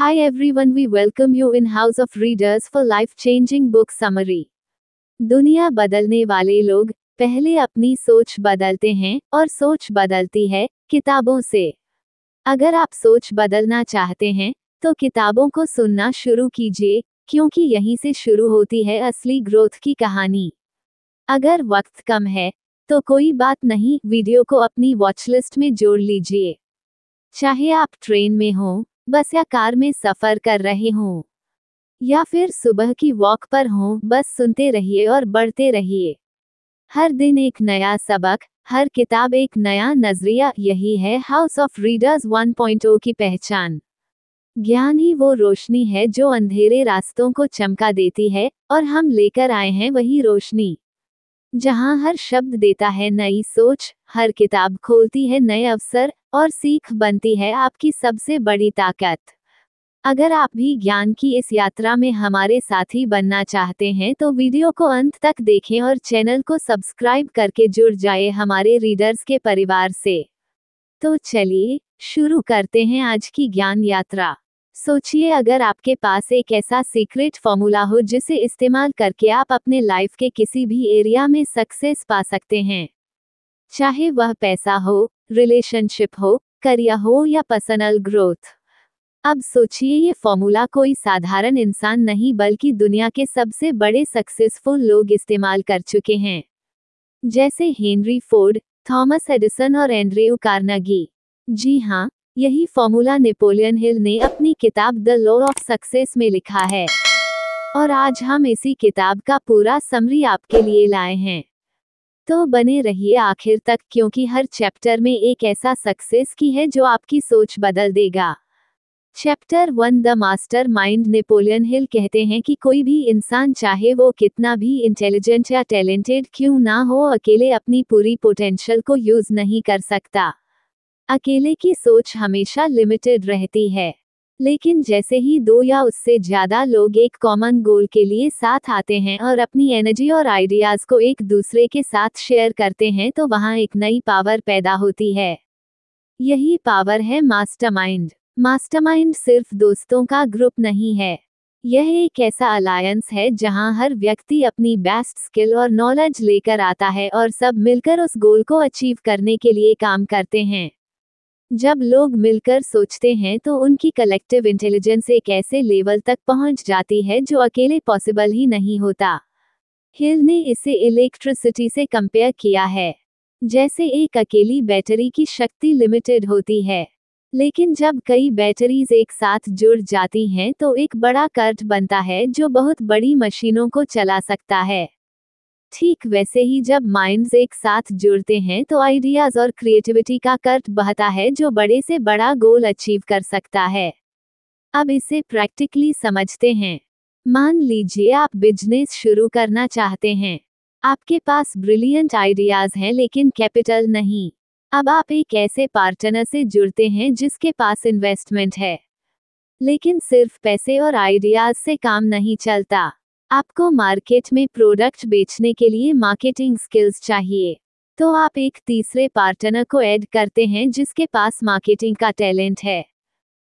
Hi everyone, we welcome you in House of Readers for life-changing book summary. दुनिया बदलने वाले लोग पहले अपनी सोच बदलते हैं और सोच बदलती है किताबों से। अगर आप सोच बदलना चाहते हैं तो किताबों को सुनना शुरू कीजिए, क्योंकि यहीं से शुरू होती है असली ग्रोथ की कहानी। अगर वक्त कम है तो कोई बात नहीं, वीडियो को अपनी वॉचलिस्ट में जोड़ लीजिए। चाहे आप ट्रेन में हों, बस या कार में सफर कर रहे हों, या फिर सुबह की वॉक पर हों, बस सुनते रहिए और बढ़ते रहिए। हर दिन एक नया सबक, हर किताब एक नया नजरिया, यही है हाउस ऑफ रीडर्स 1.0 की पहचान। ज्ञान ही वो रोशनी है जो अंधेरे रास्तों को चमका देती है, और हम लेकर आए हैं वही रोशनी। जहां हर शब्द देता है नई सोच, हर किताब खोलती है नए अवसर, और सीख बनती है आपकी सबसे बड़ी ताकत। अगर आप भी ज्ञान की इस यात्रा में हमारे साथी बनना चाहते हैं तो वीडियो को अंत तक देखें और चैनल को सब्सक्राइब करके जुड़ जाए हमारे रीडर्स के परिवार से। तो चलिए शुरू करते हैं आज की ज्ञान यात्रा। सोचिए, अगर आपके पास एक ऐसा सीक्रेट फॉर्मूला हो जिसे इस्तेमाल करके आप अपने लाइफ के किसी भी एरिया में सक्सेस पा सकते हैं, चाहे वह पैसा हो, रिलेशनशिप हो, करियर हो या पर्सनल ग्रोथ। अब सोचिए, ये फॉर्मूला कोई साधारण इंसान नहीं बल्कि दुनिया के सबसे बड़े सक्सेसफुल लोग इस्तेमाल कर चुके हैं, जैसे हेनरी फोर्ड, थॉमस एडिसन और एंड्रयू कार्नेगी। जी हाँ, यही फॉर्मूला नेपोलियन हिल ने अपनी किताब द लॉ ऑफ सक्सेस में लिखा है, और आज हम इसी किताब का पूरा समरी आपके लिए लाए हैं। तो बने रहिए आखिर तक, क्योंकि हर चैप्टर में एक ऐसा सक्सेस की है जो आपकी सोच बदल देगा। Chapter 1, the master mind. Napoleon Hill कहते हैं कि कोई भी इंसान, चाहे वो कितना भी इंटेलिजेंट या टैलेंटेड क्यों ना हो, अकेले अपनी पूरी पोटेंशियल को यूज नहीं कर सकता। अकेले की सोच हमेशा लिमिटेड रहती है, लेकिन जैसे ही दो या उससे ज्यादा लोग एक कॉमन गोल के लिए साथ आते हैं और अपनी एनर्जी और आइडियाज को एक दूसरे के साथ शेयर करते हैं, तो वहां एक नई पावर पैदा होती है। यही पावर है मास्टरमाइंड। मास्टरमाइंड सिर्फ दोस्तों का ग्रुप नहीं है, यह एक ऐसा अलायंस है जहां हर व्यक्ति अपनी बेस्ट स्किल और नॉलेज लेकर आता है और सब मिलकर उस गोल को अचीव करने के लिए काम करते हैं। जब लोग मिलकर सोचते हैं तो उनकी कलेक्टिव इंटेलिजेंस एक ऐसे लेवल तक पहुंच जाती है जो अकेले पॉसिबल ही नहीं होता। हिल ने इसे इलेक्ट्रिसिटी से कंपेयर किया है। जैसे एक अकेली बैटरी की शक्ति लिमिटेड होती है, लेकिन जब कई बैटरीज एक साथ जुड़ जाती हैं तो एक बड़ा करंट बनता है जो बहुत बड़ी मशीनों को चला सकता है। ठीक वैसे ही जब माइंड्स एक साथ जुड़ते हैं तो आइडियाज और क्रिएटिविटी का करंट बहता है जो बड़े से बड़ा गोल अचीव कर सकता है। अब इसे प्रैक्टिकली समझते हैं। मान लीजिए आप बिजनेस शुरू करना चाहते हैं। आपके पास ब्रिलियंट आइडियाज हैं लेकिन कैपिटल नहीं। अब आप एक ऐसे पार्टनर से जुड़ते हैं जिसके पास इन्वेस्टमेंट है, लेकिन सिर्फ पैसे और आइडियाज से काम नहीं चलता। आपको मार्केट में प्रोडक्ट बेचने के लिए मार्केटिंग स्किल्स चाहिए, तो आप एक तीसरे पार्टनर को ऐड करते हैं जिसके पास मार्केटिंग का टैलेंट है।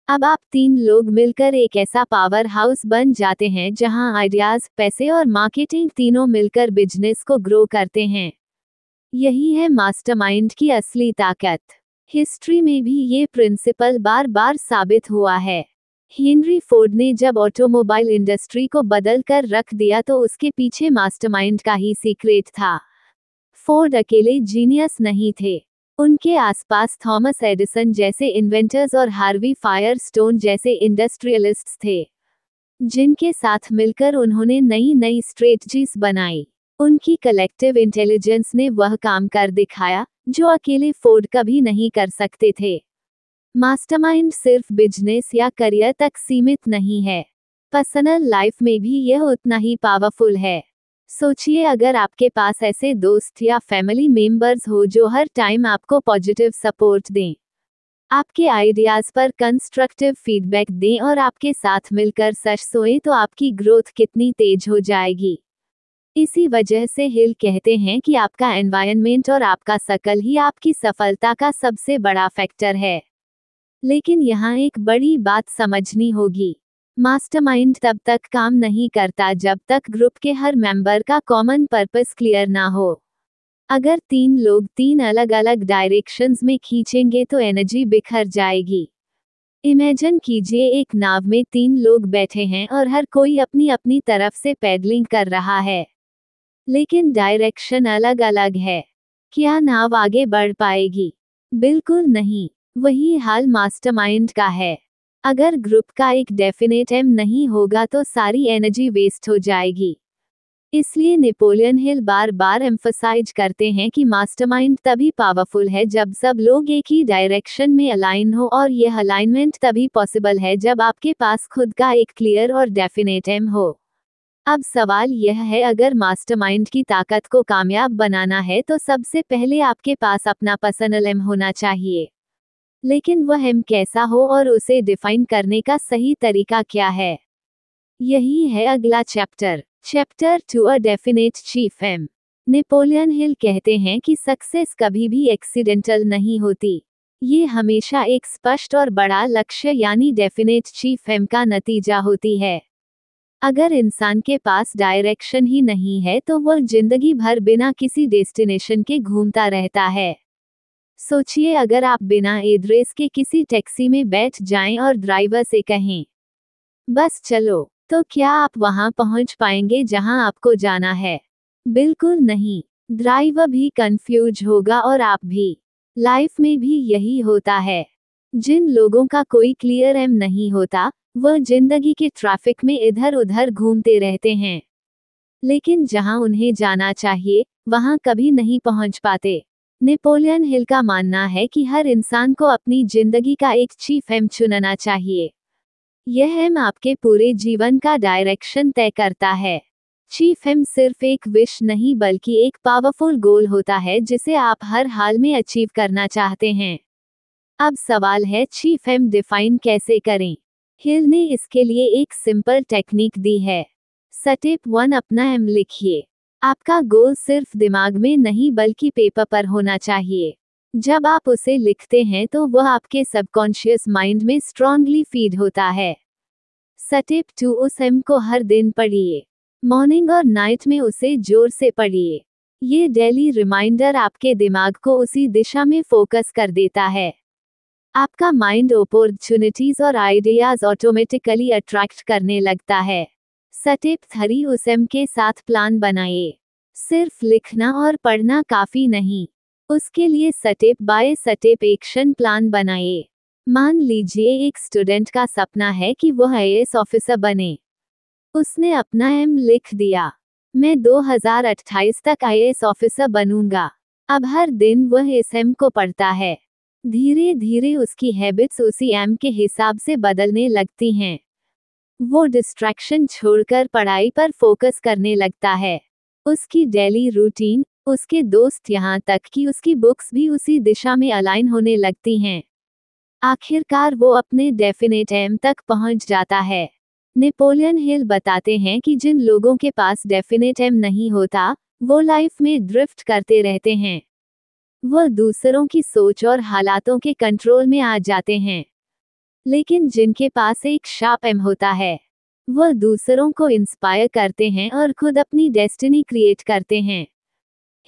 अब आप 3 लोग मिलकर एक ऐसा पावर हाउस बन जाते हैं जहां आइडियाज, पैसे और मार्केटिंग तीनों मिलकर बिजनेस को ग्रो करते हैं। यही है मास्टरमाइंड की असली ताकत। हिस्ट्री में भी ये प्रिंसिपल बार बार साबित हुआ है। हेनरी फोर्ड ने जब ऑटोमोबाइल इंडस्ट्री को बदल कर रख दिया तो उसके पीछे मास्टरमाइंड का ही सीक्रेट था। फोर्ड अकेले जीनियस नहीं थे, उनके आसपास थॉमस एडिसन जैसे इन्वेंटर्स और हार्वी फायरस्टोन जैसे इंडस्ट्रियलिस्ट्स थे, जिनके साथ मिलकर उन्होंने नई नई स्ट्रेटजीज बनाई। उनकी कलेक्टिव इंटेलिजेंस ने वह काम कर दिखाया जो अकेले फोर्ड कभी नहीं कर सकते थे। मास्टरमाइंड सिर्फ बिजनेस या करियर तक सीमित नहीं है, पर्सनल लाइफ में भी यह उतना ही पावरफुल है। सोचिए, अगर आपके पास ऐसे दोस्त या फैमिली मेंबर्स हो जो हर टाइम आपको पॉजिटिव सपोर्ट दें, आपके आइडियाज पर कंस्ट्रक्टिव फीडबैक दें और आपके साथ मिलकर सच सोएं, तो आपकी ग्रोथ कितनी तेज हो जाएगी। इसी वजह से हिल कहते हैं कि आपका एनवायरनमेंट और आपका सर्कल ही आपकी सफलता का सबसे बड़ा फैक्टर है। लेकिन यहाँ एक बड़ी बात समझनी होगी। मास्टरमाइंड तब तक काम नहीं करता जब तक ग्रुप के हर मेंबर का कॉमन पर्पस क्लियर ना हो। अगर 3 लोग 3 अलग अलग डायरेक्शंस में खींचेंगे तो एनर्जी बिखर जाएगी। इमेजिन कीजिए एक नाव में 3 लोग बैठे हैं और हर कोई अपनी अपनी तरफ से पैडलिंग कर रहा है, लेकिन डायरेक्शन अलग अलग है। क्या नाव आगे बढ़ पाएगी? बिल्कुल नहीं। वही हाल मास्टरमाइंड का है। अगर ग्रुप का एक डेफिनेट एम नहीं होगा तो सारी एनर्जी वेस्ट हो जाएगी। इसलिए नेपोलियन हिल बार बार एम्फसाइज करते हैं कि मास्टरमाइंड तभी पावरफुल है जब सब लोग एक ही डायरेक्शन में अलाइन हो, और यह अलाइनमेंट तभी पॉसिबल है जब आपके पास खुद का एक क्लियर और डेफिनेट एम हो। अब सवाल यह है, अगर मास्टरमाइंड की ताकत को कामयाब बनाना है तो सबसे पहले आपके पास अपना पर्सनल एम होना चाहिए। लेकिन वह एम कैसा हो और उसे डिफाइन करने का सही तरीका क्या है, यही है अगला chapter. Chapter 2, a definite chief aim. Napoleon Hill कहते हैं कि सक्सेस कभी भी एक्सीडेंटल नहीं होती। ये हमेशा एक स्पष्ट और बड़ा लक्ष्य यानी डेफिनेट चीफ एम का नतीजा होती है। अगर इंसान के पास डायरेक्शन ही नहीं है तो वह जिंदगी भर बिना किसी डेस्टिनेशन के घूमता रहता है। सोचिए, अगर आप बिना एड्रेस के किसी टैक्सी में बैठ जाएं और ड्राइवर से कहें, बस चलो, तो क्या आप वहां पहुंच पाएंगे जहां आपको जाना है? बिल्कुल नहीं। ड्राइवर भी कंफ्यूज होगा और आप भी। लाइफ में भी यही होता है। जिन लोगों का कोई क्लियर एम नहीं होता, वह जिंदगी के ट्रैफिक में इधर उधर घूमते रहते हैं, लेकिन जहां उन्हें जाना चाहिए वहां कभी नहीं पहुंच पाते। नेपोलियन हिल का मानना है कि हर इंसान को अपनी जिंदगी का एक चीफ एम चुनना चाहिए। यह एम आपके पूरे जीवन का डायरेक्शन तय करता है। चीफ एम सिर्फ एक विश नहीं बल्कि एक पावरफुल गोल होता है जिसे आप हर हाल में अचीव करना चाहते हैं। अब सवाल है, चीफ एम डिफाइन कैसे करें? हिल ने इसके लिए एक सिंपल टेक्निक दी है। स्टेप 1, अपना एम लिखिए। आपका गोल सिर्फ दिमाग में नहीं बल्कि पेपर पर होना चाहिए। जब आप उसे लिखते हैं तो वह आपके सबकॉन्शियस माइंड में स्ट्रांगली फीड होता है। स्टेप 2, उस एम को हर दिन पढ़िए। मॉर्निंग और नाइट में उसे जोर से पढ़िए। ये डेली रिमाइंडर आपके दिमाग को उसी दिशा में फोकस कर देता है। आपका माइंड अपॉर्चुनिटीज और आइडियाज ऑटोमेटिकली अट्रैक्ट करने लगता है। स्टेप 3, उस एम के साथ प्लान बनाइए। सिर्फ लिखना और पढ़ना काफी नहीं, उसके लिए step by step action plan बनाइए। मान लीजिए एक स्टूडेंट का सपना है कि वह आईएएस ऑफिसर बने। उसने अपना एम लिख दिया, मैं 2028 तक आईएएस ऑफिसर बनूंगा। अब हर दिन वह इस एम को पढ़ता है। धीरे धीरे उसकी हैबिट्स उसी एम के हिसाब से बदलने लगती हैं। वो डिस्ट्रैक्शन छोड़कर पढ़ाई पर फोकस करने लगता है। उसकी डेली रूटीन, उसके दोस्त, यहाँ तक कि उसकी बुक्स भी उसी दिशा में अलाइन होने लगती हैं। आखिरकार वो अपने डेफिनेट एम तक पहुंच जाता है। नेपोलियन हिल बताते हैं कि जिन लोगों के पास डेफिनेट एम नहीं होता, वो लाइफ में ड्रिफ्ट करते रहते हैं। वह दूसरों की सोच और हालातों के कंट्रोल में आ जाते हैं। लेकिन जिनके पास एक शार्प एम होता है, वह दूसरों को इंस्पायर करते हैं और खुद अपनी डेस्टिनी क्रिएट करते हैं।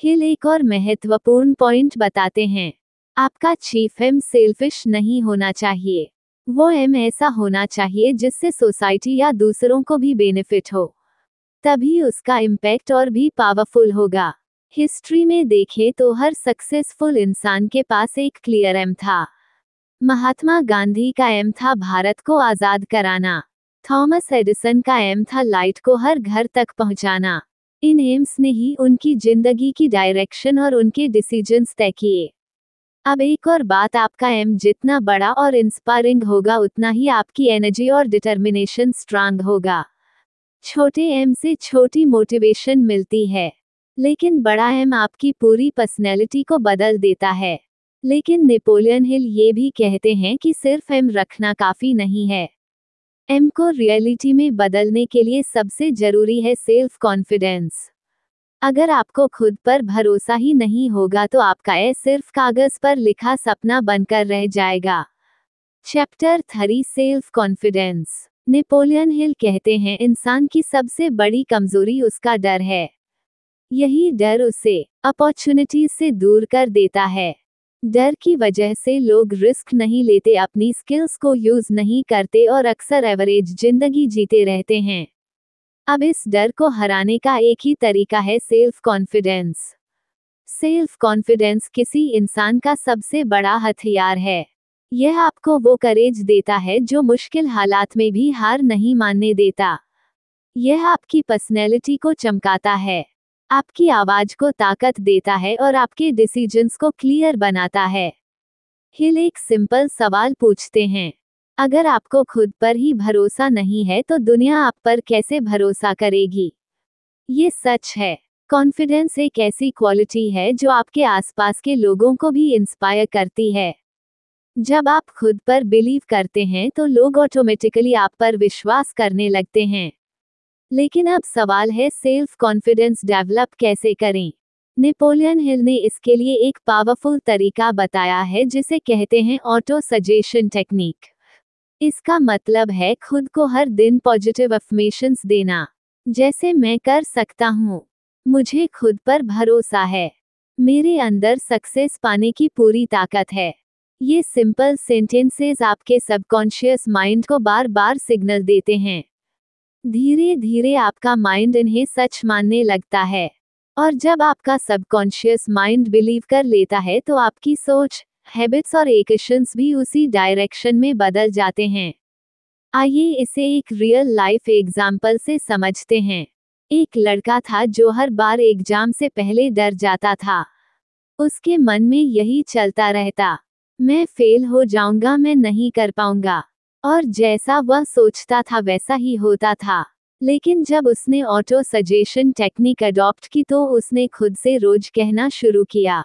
हिल एक और महत्वपूर्ण पॉइंट बताते हैं, आपका चीफ एम सेल्फिश नहीं होना चाहिए। वो एम ऐसा होना चाहिए जिससे सोसाइटी या दूसरों को भी बेनिफिट हो, तभी उसका इम्पैक्ट और भी पावरफुल होगा। हिस्ट्री में देखें तो हर सक्सेसफुल इंसान के पास एक क्लियर एम था। महात्मा गांधी का एम था भारत को आजाद कराना। थॉमस एडिसन का एम था लाइट को हर घर तक पहुंचाना। इन एम्स ने ही उनकी जिंदगी की डायरेक्शन और उनके डिसीजंस तय किए। अब एक और बात, आपका एम जितना बड़ा और इंस्पायरिंग होगा उतना ही आपकी एनर्जी और डिटर्मिनेशन स्ट्रांग होगा। छोटे एम से छोटी मोटिवेशन मिलती है, लेकिन बड़ा एम आपकी पूरी पर्सनैलिटी को बदल देता है। लेकिन नेपोलियन हिल ये भी कहते हैं कि सिर्फ एम रखना काफी नहीं है। एम को रियलिटी में बदलने के लिए सबसे जरूरी है सेल्फ कॉन्फिडेंस। अगर आपको खुद पर भरोसा ही नहीं होगा तो आपका ए सिर्फ कागज पर लिखा सपना बनकर रह जाएगा। Chapter 3 self confidence. Napoleon Hill कहते हैं इंसान की सबसे बड़ी कमजोरी उसका डर है। यही डर उसे अपॉर्चुनिटीज से दूर कर देता है। डर की वजह से लोग रिस्क नहीं लेते, अपनी स्किल्स को यूज नहीं करते और अक्सर एवरेज जिंदगी जीते रहते हैं। अब इस डर को हराने का एक ही तरीका है, सेल्फ कॉन्फिडेंस। सेल्फ कॉन्फिडेंस किसी इंसान का सबसे बड़ा हथियार है। यह आपको वो करेज देता है जो मुश्किल हालात में भी हार नहीं मानने देता। यह आपकी पर्सनैलिटी को चमकाता है, आपकी आवाज को ताकत देता है और आपके डिसीजंस को क्लियर बनाता है। हिल एक सिंपल सवाल पूछते हैं, अगर आपको खुद पर ही भरोसा नहीं है तो दुनिया आप पर कैसे भरोसा करेगी? ये सच है। कॉन्फिडेंस एक ऐसी क्वालिटी है जो आपके आसपास के लोगों को भी इंस्पायर करती है। जब आप खुद पर बिलीव करते हैं तो लोग ऑटोमेटिकली आप पर विश्वास करने लगते हैं। लेकिन अब सवाल है, सेल्फ कॉन्फिडेंस डेवलप कैसे करें? नेपोलियन हिल ने इसके लिए एक पावरफुल तरीका बताया है जिसे कहते हैं ऑटो सजेशन टेक्निक। इसका मतलब है खुद को हर दिन पॉजिटिव अफर्मेशंस देना, जैसे मैं कर सकता हूँ, मुझे खुद पर भरोसा है, मेरे अंदर सक्सेस पाने की पूरी ताकत है। ये सिंपल सेंटेंसेस आपके सबकॉन्शियस माइंड को बार बार सिग्नल देते हैं। धीरे धीरे आपका माइंड इन्हें सच मानने लगता है, और जब आपका सबकॉन्शियस माइंड बिलीव कर लेता है तो आपकी सोच, हैबिट्स और एक्शंस भी उसी डायरेक्शन में बदल जाते हैं। आइए इसे एक रियल लाइफ एग्जाम्पल से समझते हैं। एक लड़का था जो हर बार एग्जाम से पहले डर जाता था। उसके मन में यही चलता रहता, मैं फेल हो जाऊंगा, मैं नहीं कर पाऊंगा। और जैसा वह सोचता था वैसा ही होता था। लेकिन जब उसने ऑटो सजेशन टेक्निक अडॉप्ट की तो उसने खुद से रोज कहना शुरू किया,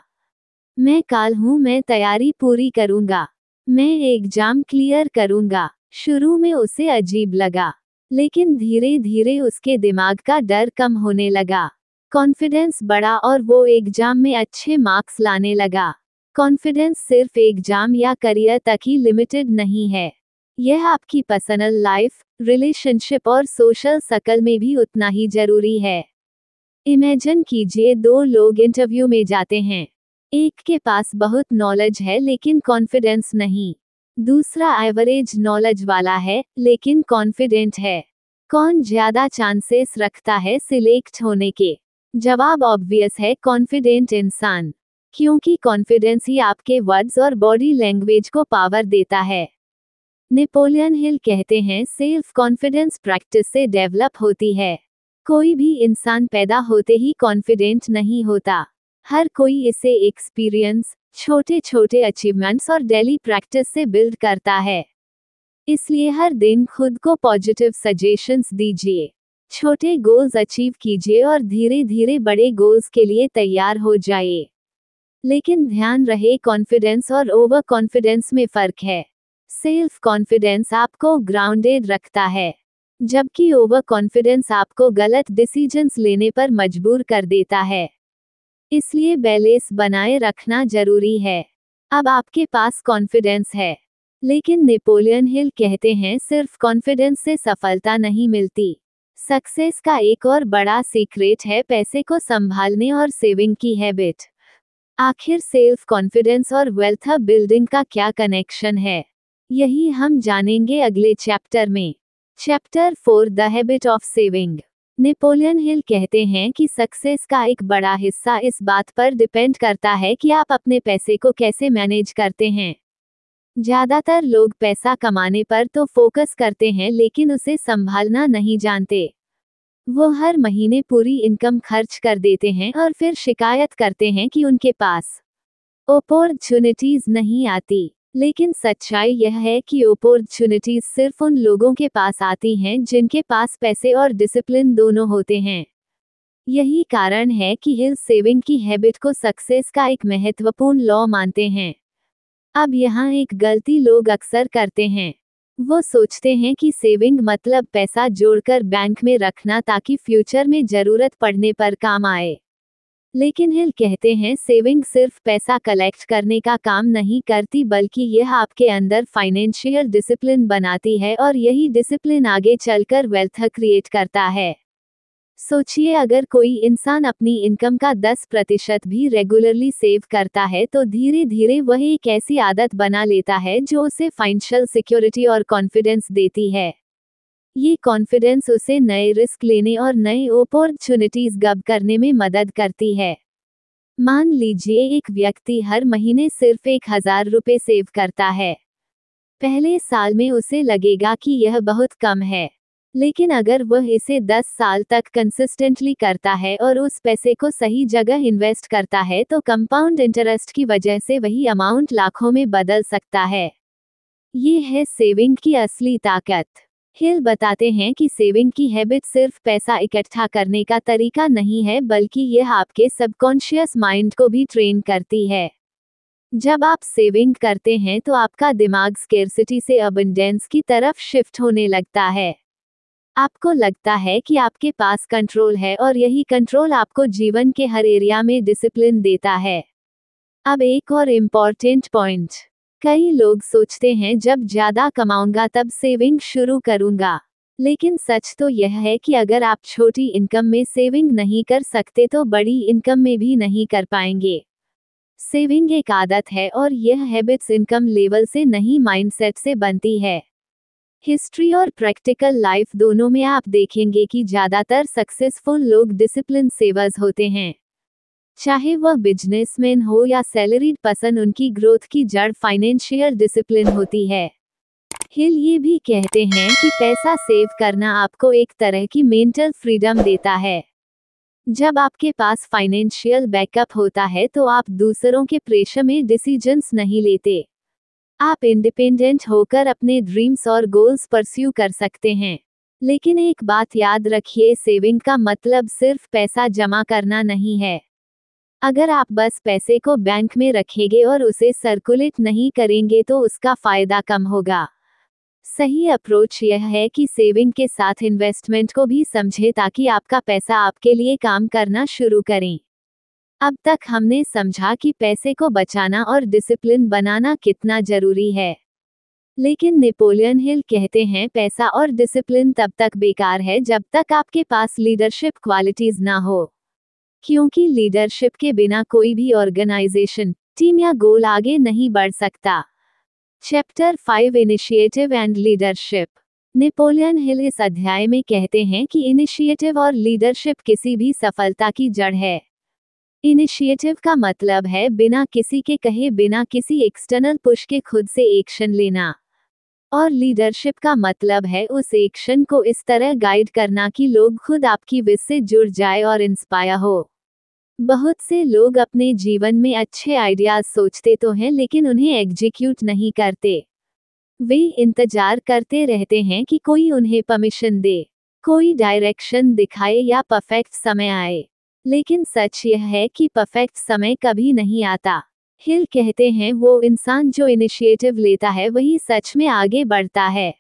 मैं काल हूँ, मैं तैयारी पूरी करूंगा, मैं एग्जाम क्लियर करूंगा। शुरू में उसे अजीब लगा, लेकिन धीरे धीरे उसके दिमाग का डर कम होने लगा। कॉन्फिडेंस बढ़ा और वो एग्जाम में अच्छे मार्क्स लाने लगा। कॉन्फिडेंस सिर्फ एग्जाम या करियर तक ही लिमिटेड नहीं है, यह आपकी पर्सनल लाइफ, रिलेशनशिप और सोशल सर्कल में भी उतना ही जरूरी है। इमेजिन कीजिए, दो लोग इंटरव्यू में जाते हैं। एक के पास बहुत नॉलेज है लेकिन कॉन्फिडेंस नहीं, दूसरा एवरेज नॉलेज वाला है लेकिन कॉन्फिडेंट है। कौन ज्यादा चांसेस रखता है सिलेक्ट होने के? जवाब ऑब्वियस है, कॉन्फिडेंट इंसान, क्योंकि कॉन्फिडेंस ही आपके वर्ड्स और बॉडी लैंग्वेज को पावर देता है। नेपोलियन हिल कहते हैं सेल्फ कॉन्फिडेंस प्रैक्टिस से डेवलप होती है। कोई भी इंसान पैदा होते ही कॉन्फिडेंट नहीं होता, हर कोई इसे एक्सपीरियंस, छोटे छोटे अचीवमेंट्स और डेली प्रैक्टिस से बिल्ड करता है। इसलिए हर दिन खुद को पॉजिटिव सजेशंस दीजिए, छोटे गोल्स अचीव कीजिए और धीरे धीरे बड़े गोल्स के लिए तैयार हो जाइए। लेकिन ध्यान रहे, कॉन्फिडेंस और ओवर कॉन्फिडेंस में फर्क है। सेल्फ कॉन्फिडेंस आपको ग्राउंडेड रखता है, जबकि ओवर कॉन्फिडेंस आपको गलत डिसीजंस लेने पर मजबूर कर देता है। इसलिए बैलेंस बनाए रखना जरूरी है। अब आपके पास कॉन्फिडेंस है, लेकिन नेपोलियन हिल कहते हैं सिर्फ कॉन्फिडेंस से सफलता नहीं मिलती। सक्सेस का एक और बड़ा सीक्रेट है पैसे को संभालने और सेविंग की हैबिट। आखिर सेल्फ कॉन्फिडेंस और वेल्थ बिल्डिंग का क्या कनेक्शन है, यही हम जानेंगे अगले चैप्टर में। Chapter 4 the habit of saving. Napoleon Hill कहते हैं कि सक्सेस का एक बड़ा हिस्सा इस बात पर डिपेंड करता है कि आप अपने पैसे को कैसे मैनेज करते हैं। ज्यादातर लोग पैसा कमाने पर तो फोकस करते हैं लेकिन उसे संभालना नहीं जानते। वो हर महीने पूरी इनकम खर्च कर देते हैं और फिर शिकायत करते हैं कि उनके पास अपॉर्चुनिटीज नहीं आती। लेकिन सच्चाई यह है कि अपॉर्चुनिटीज सिर्फ उन लोगों के पास आती हैं जिनके पास पैसे और डिसिप्लिन दोनों होते हैं। यही कारण है कि हिल सेविंग की हैबिट को सक्सेस का एक महत्वपूर्ण लॉ मानते हैं। अब यहाँ एक गलती लोग अक्सर करते हैं, वो सोचते हैं कि सेविंग मतलब पैसा जोड़कर बैंक में रखना ताकि फ्यूचर में जरूरत पड़ने पर काम आए। लेकिन हिल कहते हैं सेविंग सिर्फ पैसा कलेक्ट करने का काम नहीं करती, बल्कि यह आपके अंदर फाइनेंशियल डिसिप्लिन बनाती है और यही डिसिप्लिन आगे चलकर वेल्थ क्रिएट करता है। सोचिए, अगर कोई इंसान अपनी इनकम का 10% भी रेगुलरली सेव करता है तो धीरे धीरे वह एक ऐसी आदत बना लेता है जो उसे फाइनेंशियल सिक्योरिटी और कॉन्फिडेंस देती है। ये कॉन्फिडेंस उसे नए रिस्क लेने और नए अपॉर्चुनिटीज ग्रैब करने में मदद करती है। मान लीजिए एक व्यक्ति हर महीने सिर्फ 1,000 रुपये सेव करता है। पहले साल में उसे लगेगा कि यह बहुत कम है, लेकिन अगर वह इसे 10 साल तक कंसिस्टेंटली करता है और उस पैसे को सही जगह इन्वेस्ट करता है तो कंपाउंड इंटरेस्ट की वजह से वही अमाउंट लाखों में बदल सकता है। ये है सेविंग की असली ताकत। हिल बताते हैं कि सेविंग की हैबिट सिर्फ पैसा इकट्ठा करने का तरीका नहीं है, बल्कि यह आपके सबकॉन्शियस माइंड को भी ट्रेन करती है। जब आप सेविंग करते हैं तो आपका दिमाग स्केर्सिटी से अबंडेंस की तरफ शिफ्ट होने लगता है। आपको लगता है कि आपके पास कंट्रोल है और यही कंट्रोल आपको जीवन के हर एरिया में डिसिप्लिन देता है। अब एक और इम्पॉर्टेंट पॉइंट, कई लोग सोचते हैं जब ज्यादा कमाऊंगा तब सेविंग शुरू करूंगा, लेकिन सच तो यह है कि अगर आप छोटी इनकम में सेविंग नहीं कर सकते तो बड़ी इनकम में भी नहीं कर पाएंगे। सेविंग एक आदत है और यह हैबिट्स इनकम लेवल से नहीं, माइंडसेट से बनती है। हिस्ट्री और प्रैक्टिकल लाइफ दोनों में आप देखेंगे कि ज्यादातर सक्सेसफुल लोग डिसिप्लिन सेवर्स होते हैं। चाहे वह बिजनेसमैन हो या सैलरीड पर्सन, उनकी ग्रोथ की जड़ फाइनेंशियल डिसिप्लिन होती है। हिल ये भी कहते हैं कि पैसा सेव करना आपको एक तरह की मेंटल फ्रीडम देता है। जब आपके पास फाइनेंशियल बैकअप होता है तो आप दूसरों के प्रेशर में डिसीजंस नहीं लेते। आप इंडिपेंडेंट होकर अपने ड्रीम्स और गोल्स परस्यू कर सकते हैं। लेकिन एक बात याद रखिए, सेविंग का मतलब सिर्फ पैसा जमा करना नहीं है। अगर आप बस पैसे को बैंक में रखेंगे और उसे सर्कुलेट नहीं करेंगे तो उसका फायदा कम होगा। सही अप्रोच यह है कि सेविंग के साथ इन्वेस्टमेंट को भी समझे ताकि आपका पैसा आपके लिए काम करना शुरू करें। अब तक हमने समझा कि पैसे को बचाना और डिसिप्लिन बनाना कितना जरूरी है। लेकिन नेपोलियन हिल कहते हैं पैसा और डिसिप्लिन तब तक बेकार है जब तक आपके पास लीडरशिप क्वालिटीज ना हो, क्योंकि लीडरशिप के बिना कोई भी ऑर्गेनाइजेशन, टीम या गोल आगे नहीं बढ़ सकता। Chapter 5 initiative and leadership. Napoleon Hill इस अध्याय में कहते हैं कि इनिशिएटिव और लीडरशिप किसी भी सफलता की जड़ है। इनिशिएटिव का मतलब है बिना किसी के कहे, बिना किसी एक्सटर्नल पुश के खुद से एक्शन लेना, और लीडरशिप का मतलब है उस एक्शन को इस तरह गाइड करना कि लोग खुद आपकी विश से जुड़ जाए और इंस्पायर हो। बहुत से लोग अपने जीवन में अच्छे आइडियाज सोचते तो हैं लेकिन उन्हें एग्जीक्यूट नहीं करते। वे इंतजार करते रहते हैं कि कोई उन्हें परमिशन दे, कोई डायरेक्शन दिखाए या परफेक्ट समय आए। लेकिन सच यह है कि परफेक्ट समय कभी नहीं आता। हिल कहते हैं वो इंसान जो इनिशिएटिव लेता है वही सच में आगे बढ़ता है।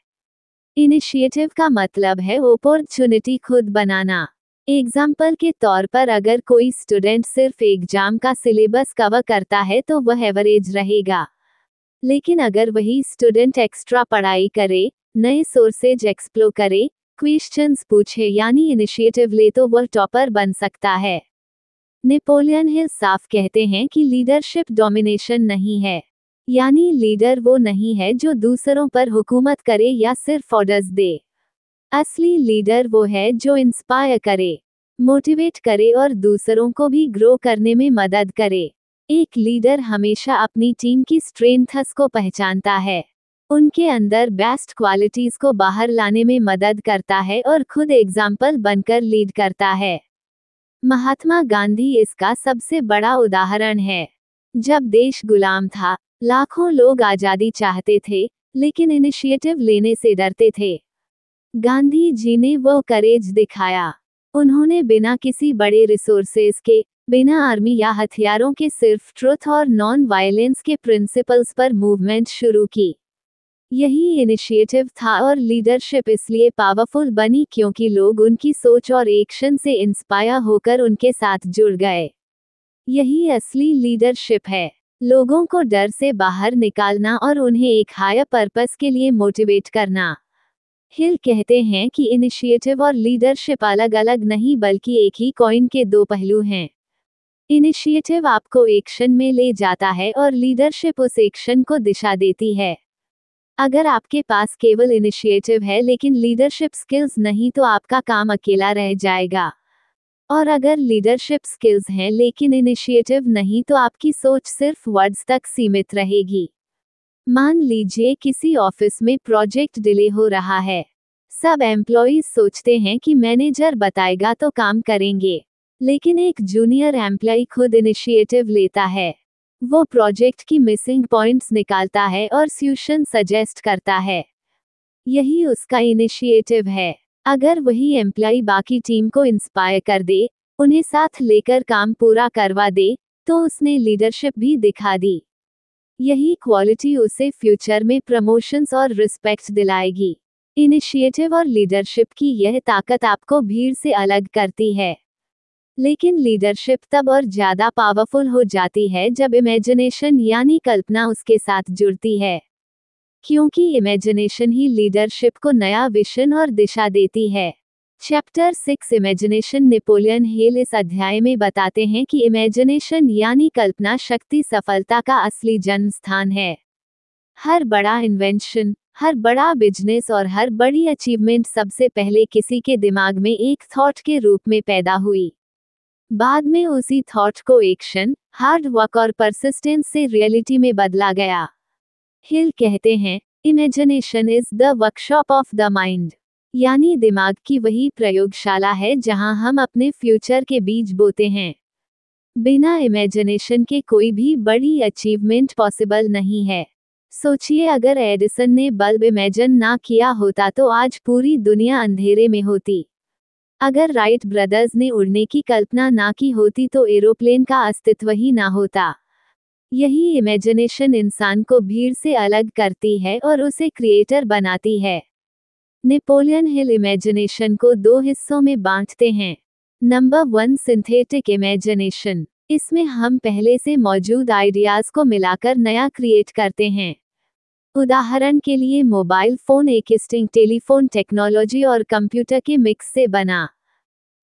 इनिशिएटिव का मतलब है अपॉर्चुनिटी खुद बनाना। एग्जाम्पल के तौर पर अगर कोई स्टूडेंट सिर्फ एग्जाम का सिलेबस कवर करता है तो वह एवरेज रहेगा, लेकिन अगर वही स्टूडेंट एक्स्ट्रा पढ़ाई करे, नए सोर्सेज एक्सप्लोर करे, क्वेश्चंस पूछे यानी इनिशिएटिव ले तो वह टॉपर बन सकता है। नेपोलियन हिल साफ कहते हैं कि लीडरशिप डोमिनेशन नहीं है, यानी लीडर वो नहीं है जो दूसरों पर हुकूमत करे या सिर्फ ऑर्डर्स दे। असली लीडर वो है जो इंस्पायर करे, मोटिवेट करे और दूसरों को भी ग्रो करने में मदद करे। एक लीडर हमेशा अपनी टीम की स्ट्रेंथ्स को पहचानता है, उनके अंदर बेस्ट क्वालिटीज को बाहर लाने में मदद करता है और खुद एग्जाम्पल बनकर लीड करता है। महात्मा गांधी इसका सबसे बड़ा उदाहरण है। जब देश गुलाम था, लाखों लोग आजादी चाहते थे, लेकिन इनिशिएटिव लेने से डरते थे। गांधी जी ने वो करेज दिखाया। उन्होंने बिना किसी बड़े रिसोर्सेज के, बिना आर्मी या हथियारों के सिर्फ ट्रुथ और नॉन वायलेंस के प्रिंसिपल्स पर मूवमेंट शुरू की। यही इनिशिएटिव था और लीडरशिप इसलिए पावरफुल बनी क्योंकि लोग उनकी सोच और एक्शन से इंस्पायर होकर उनके साथ जुड़ गए। यही असली लीडरशिप है, लोगों को डर से बाहर निकालना और उन्हें एक हायर पर्पस के लिए मोटिवेट करना। हिल कहते हैं कि इनिशिएटिव और लीडरशिप अलग अलग नहीं बल्कि एक ही कॉइन के दो पहलू हैं। इनिशिएटिव आपको एक्शन में ले जाता है और लीडरशिप उस एक्शन को दिशा देती है। अगर आपके पास केवल इनिशिएटिव है लेकिन लीडरशिप स्किल्स नहीं तो आपका काम अकेला रह जाएगा। और अगर लीडरशिप स्किल्स हैं लेकिन इनिशिएटिव नहीं तो आपकी सोच सिर्फ वर्ड्स तक सीमित रहेगी। मान लीजिए किसी ऑफिस में प्रोजेक्ट डिले हो रहा है। सब एम्प्लॉइज सोचते हैं कि मैनेजर बताएगा तो काम करेंगे, लेकिन एक जूनियर एम्प्लॉय खुद इनिशिएटिव लेता है। वो प्रोजेक्ट की मिसिंग पॉइंट्स निकालता है और सॉल्यूशन सजेस्ट करता है। यही उसका इनिशिएटिव है। अगर वही एम्प्लॉय बाकी टीम को इंस्पायर कर दे, उन्हें साथ लेकर काम पूरा करवा दे, तो उसने लीडरशिप भी दिखा दी। यही क्वालिटी उसे फ्यूचर में प्रमोशंस और रिस्पेक्ट दिलाएगी। इनिशिएटिव और लीडरशिप की यह ताकत आपको भीड़ से अलग करती है। लेकिन लीडरशिप तब और ज़्यादा पावरफुल हो जाती है जब इमेजिनेशन यानी कल्पना उसके साथ जुड़ती है, क्योंकि इमेजिनेशन ही लीडरशिप को नया विजन और दिशा देती है। Chapter 6 imagination. नेपोलियन हिल इस अध्याय में बताते हैं कि इमेजिनेशन यानी कल्पना शक्ति सफलता का असली जन्म स्थान है। हर बड़ा इन्वेंशन, हर बड़ा बिजनेस और हर बड़ी अचीवमेंट सबसे पहले किसी के दिमाग में एक थॉट के रूप में पैदा हुई। बाद में उसी थॉट को एक्शन, हार्ड वर्क और परसिस्टेंस से रियलिटी में बदला गया। हिल कहते हैं, imagination is the workshop of the mind, यानी दिमाग की वही प्रयोगशाला है जहां हम अपने फ्यूचर के बीज बोते हैं। बिना इमेजिनेशन के कोई भी बड़ी अचीवमेंट पॉसिबल नहीं है। सोचिए, अगर एडिसन ने बल्ब इमेजिन ना किया होता तो आज पूरी दुनिया अंधेरे में होती। अगर राइट ब्रदर्स ने उड़ने की कल्पना ना की होती तो एरोप्लेन का अस्तित्व ही ना होता। यही इमेजिनेशन इंसान को भीड़ से अलग करती है और उसे क्रिएटर बनाती है। नेपोलियन हिल इमेजिनेशन को दो हिस्सों में बांटते हैं। Number 1, synthetic imagination. इसमें हम पहले से मौजूद आइडियाज को मिलाकर नया क्रिएट करते हैं। उदाहरण के लिए mobile phone existing telephone technology और कंप्यूटर के मिक्स से बना।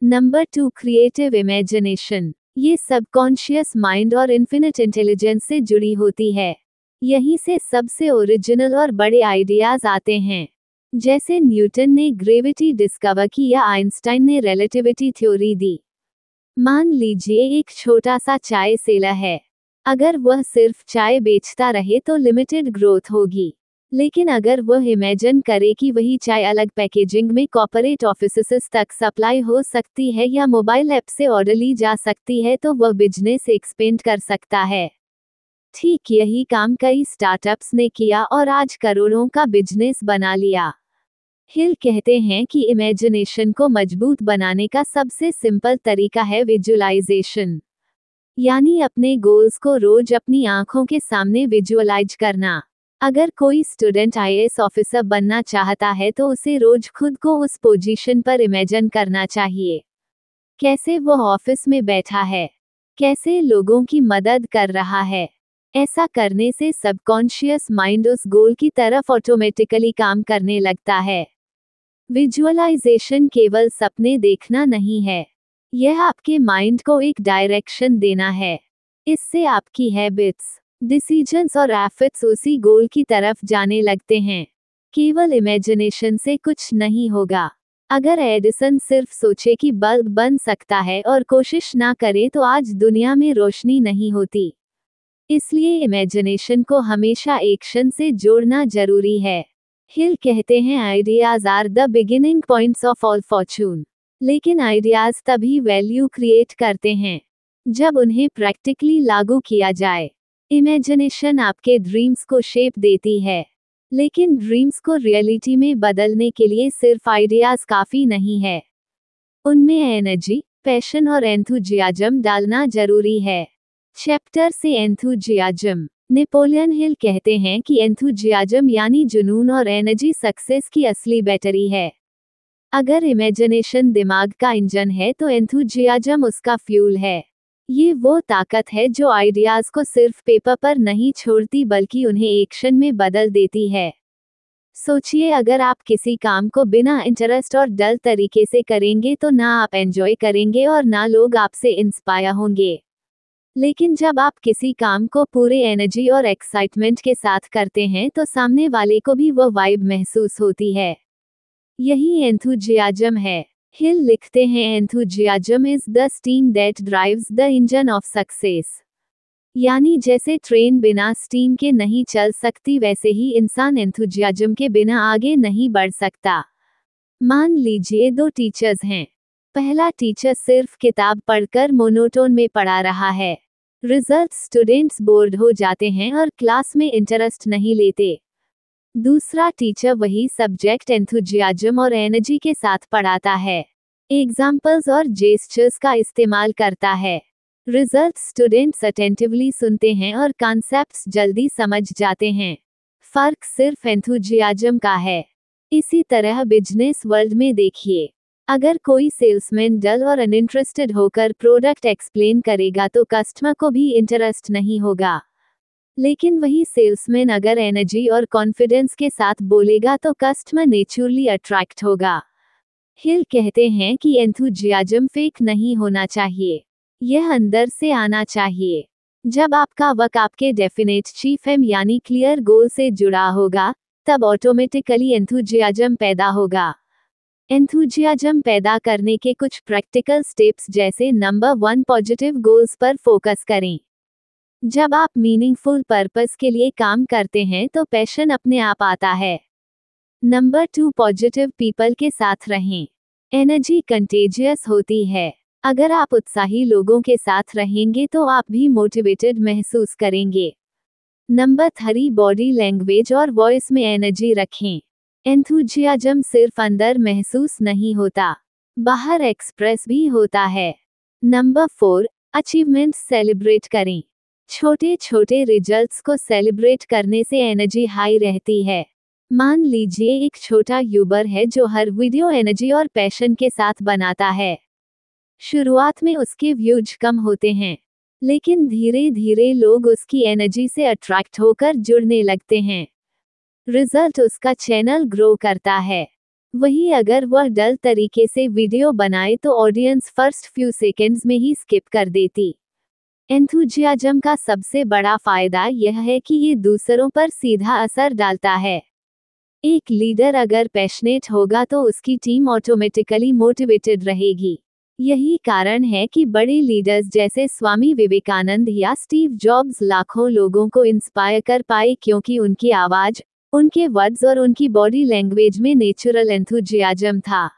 Number 2, creative imagination. ये सबकॉन्शियस माइंड और इन्फिनिट इंटेलिजेंस से जुड़ी होती है। यहीं से सबसे ओरिजिनल और बड़े आइडियाज आते हैं, जैसे न्यूटन ने ग्रेविटी डिस्कवर की या आइंस्टाइन ने रिलेटिविटी थ्योरी दी। मान लीजिए एक छोटा सा चाय सेलर है। अगर वह सिर्फ चाय बेचता रहे तो लिमिटेड ग्रोथ होगी, लेकिन अगर वह इमेजिन करे कि वही चाय अलग पैकेजिंग में कॉर्पोरेट ऑफिसेस तक सप्लाई हो सकती है या मोबाइल ऐप से ऑर्डर ली जा सकती है तो वह बिजनेस एक्सपेंड कर सकता है। ठीक यही काम कई स्टार्टअप्स ने किया और आज करोड़ों का बिजनेस बना लिया। हिल कहते हैं कि इमेजिनेशन को मजबूत बनाने का सबसे सिंपल तरीका है विजुअलाइजेशन, यानी अपने गोल्स को रोज अपनी आंखों के सामने विजुअलाइज करना। अगर कोई स्टूडेंट आईएएस ऑफिसर बनना चाहता है तो उसे रोज खुद को उस पोजीशन पर इमेजिन करना चाहिए। कैसे वह ऑफिस में बैठा है, कैसे लोगों की मदद कर रहा है। ऐसा करने से सबकॉन्शियस माइंड उस गोल की तरफ ऑटोमेटिकली काम करने लगता है। विजुअलाइजेशन केवल सपने देखना नहीं है, यह आपके माइंड को एक डायरेक्शन देना है। इससे आपकी हैबिट्स, डिसीजंस और एफर्ट्स उसी गोल की तरफ जाने लगते हैं। केवल इमेजिनेशन से कुछ नहीं होगा। अगर एडिसन सिर्फ सोचे कि बल्ब बन सकता है और कोशिश ना करे तो आज दुनिया में रोशनी नहीं होती। इसलिए इमेजिनेशन को हमेशा एक्शन से जोड़ना जरूरी है। हिल कहते हैं, ideas are the beginning points of all fortune. लेकिन आइडियाज तभी वैल्यू क्रिएट करते हैं जब उन्हें प्रैक्टिकली लागू किया जाए। इमेजिनेशन आपके ड्रीम्स को शेप देती है, लेकिन ड्रीम्स को रियलिटी में बदलने के लिए सिर्फ आइडियाज काफी नहीं है। उनमें एनर्जी, पैशन और एंथुजियाज्म डालना जरूरी है। चैप्टर से एंथुजियाज्म। नेपोलियन हिल कहते हैं कि एंथुजियाज्म यानी जुनून और एनर्जी सक्सेस की असली बैटरी है। अगर इमेजिनेशन दिमाग का इंजन है तो एंथुजियाज्म उसका फ्यूल है। ये वो ताकत है जो आइडियाज को सिर्फ पेपर पर नहीं छोड़ती बल्कि उन्हें एक्शन में बदल देती है। सोचिए, अगर आप किसी काम को बिना इंटरेस्ट और डल तरीके से करेंगे तो ना आप एंजॉय करेंगे और ना लोग आपसे इंस्पायर होंगे। लेकिन जब आप किसी काम को पूरे एनर्जी और एक्साइटमेंट के साथ करते हैं तो सामने वाले को भी वो वाइब महसूस होती है। यही एंथुजियाज्म है। हिल लिखते हैं, enthusiasm is the steam that drives the engine of success. यानी जैसे ट्रेन बिना स्टीम के नहीं चल सकती, वैसे ही इंसान एंथुजियाज्म के बिना आगे नहीं बढ़ सकता। मान लीजिए दो टीचर्स हैं। पहला टीचर सिर्फ किताब पढ़कर मोनोटोन में पढ़ा रहा है। रिजल्ट, स्टूडेंट्स बोर्ड हो जाते हैं और क्लास में इंटरेस्ट नहीं लेते। दूसरा टीचर वही सब्जेक्ट एंथुजियाज्म और एनर्जी के साथ पढ़ाता है, एग्जाम्पल्स और जेस्चर्स का इस्तेमाल करता है। रिजल्ट, स्टूडेंट्स अटेंटिवली सुनते हैं और कॉन्सेप्ट्स जल्दी समझ जाते हैं। फर्क सिर्फ एंथुजियाज्म का है। इसी तरह बिजनेस वर्ल्ड में देखिए, अगर कोई सेल्समैन डल और अनइंटरेस्टेड होकर प्रोडक्ट एक्सप्लेन करेगा तो कस्टमर को भी इंटरेस्ट नहीं होगा। लेकिन वही सेल्समैन अगर एनर्जी और कॉन्फिडेंस के साथ बोलेगा तो कस्टमर नेचुरली अट्रैक्ट होगा। हिल कहते हैं कि एंथुजियाज्म फेक नहीं होना चाहिए, यह अंदर से आना चाहिए। जब आपका वर्क आपके डेफिनेट चीफ एम यानी क्लियर गोल से जुड़ा होगा, तब ऑटोमेटिकली एंथुजियाज्म पैदा होगा। एंथुजियाज्म पैदा करने के कुछ प्रैक्टिकल स्टेप्स, जैसे नंबर 1, पॉजिटिव गोल्स पर फोकस करें। जब आप मीनिंगफुल पर्पस के लिए काम करते हैं तो पैशन अपने आप आता है। नंबर 2, पॉजिटिव पीपल के साथ रहें। एनर्जी कंटेजियस होती है। अगर आप उत्साही लोगों के साथ रहेंगे तो आप भी मोटिवेटेड महसूस करेंगे। नंबर 3, बॉडी लैंग्वेज और वॉइस में एनर्जी रखें। एंथुजियाज्म सिर्फ अंदर महसूस नहीं होता, बाहर एक्सप्रेस भी होता है। नंबर 4, अचीवमेंट्स सेलिब्रेट करें। छोटे छोटे रिजल्ट्स को सेलिब्रेट करने से एनर्जी हाई रहती है। मान लीजिए एक छोटा यूबर है जो हर वीडियो एनर्जी और पैशन के साथ बनाता है। शुरुआत में उसके व्यूज कम होते हैं, लेकिन धीरे धीरे लोग उसकी एनर्जी से अट्रैक्ट होकर जुड़ने लगते हैं। रिजल्ट, उसका चैनल ग्रो करता है। वही अगर वह डल तरीके से वीडियो बनाए तो ऑडियंस फर्स्ट फ्यू सेकेंड्स में ही स्किप कर देती। एंथुजियाज्म का सबसे बड़ा फायदा यह है कि ये दूसरों पर सीधा असर डालता है। एक लीडर अगर पैशनेट होगा तो उसकी टीम ऑटोमेटिकली मोटिवेटेड रहेगी। यही कारण है कि बड़े लीडर्स जैसे स्वामी विवेकानंद या स्टीव जॉब्स लाखों लोगों को इंस्पायर कर पाए, क्योंकि उनकी आवाज, उनके वर्ड्स और उनकी बॉडी लैंग्वेज में नेचुरल एंथुजियाज्म था।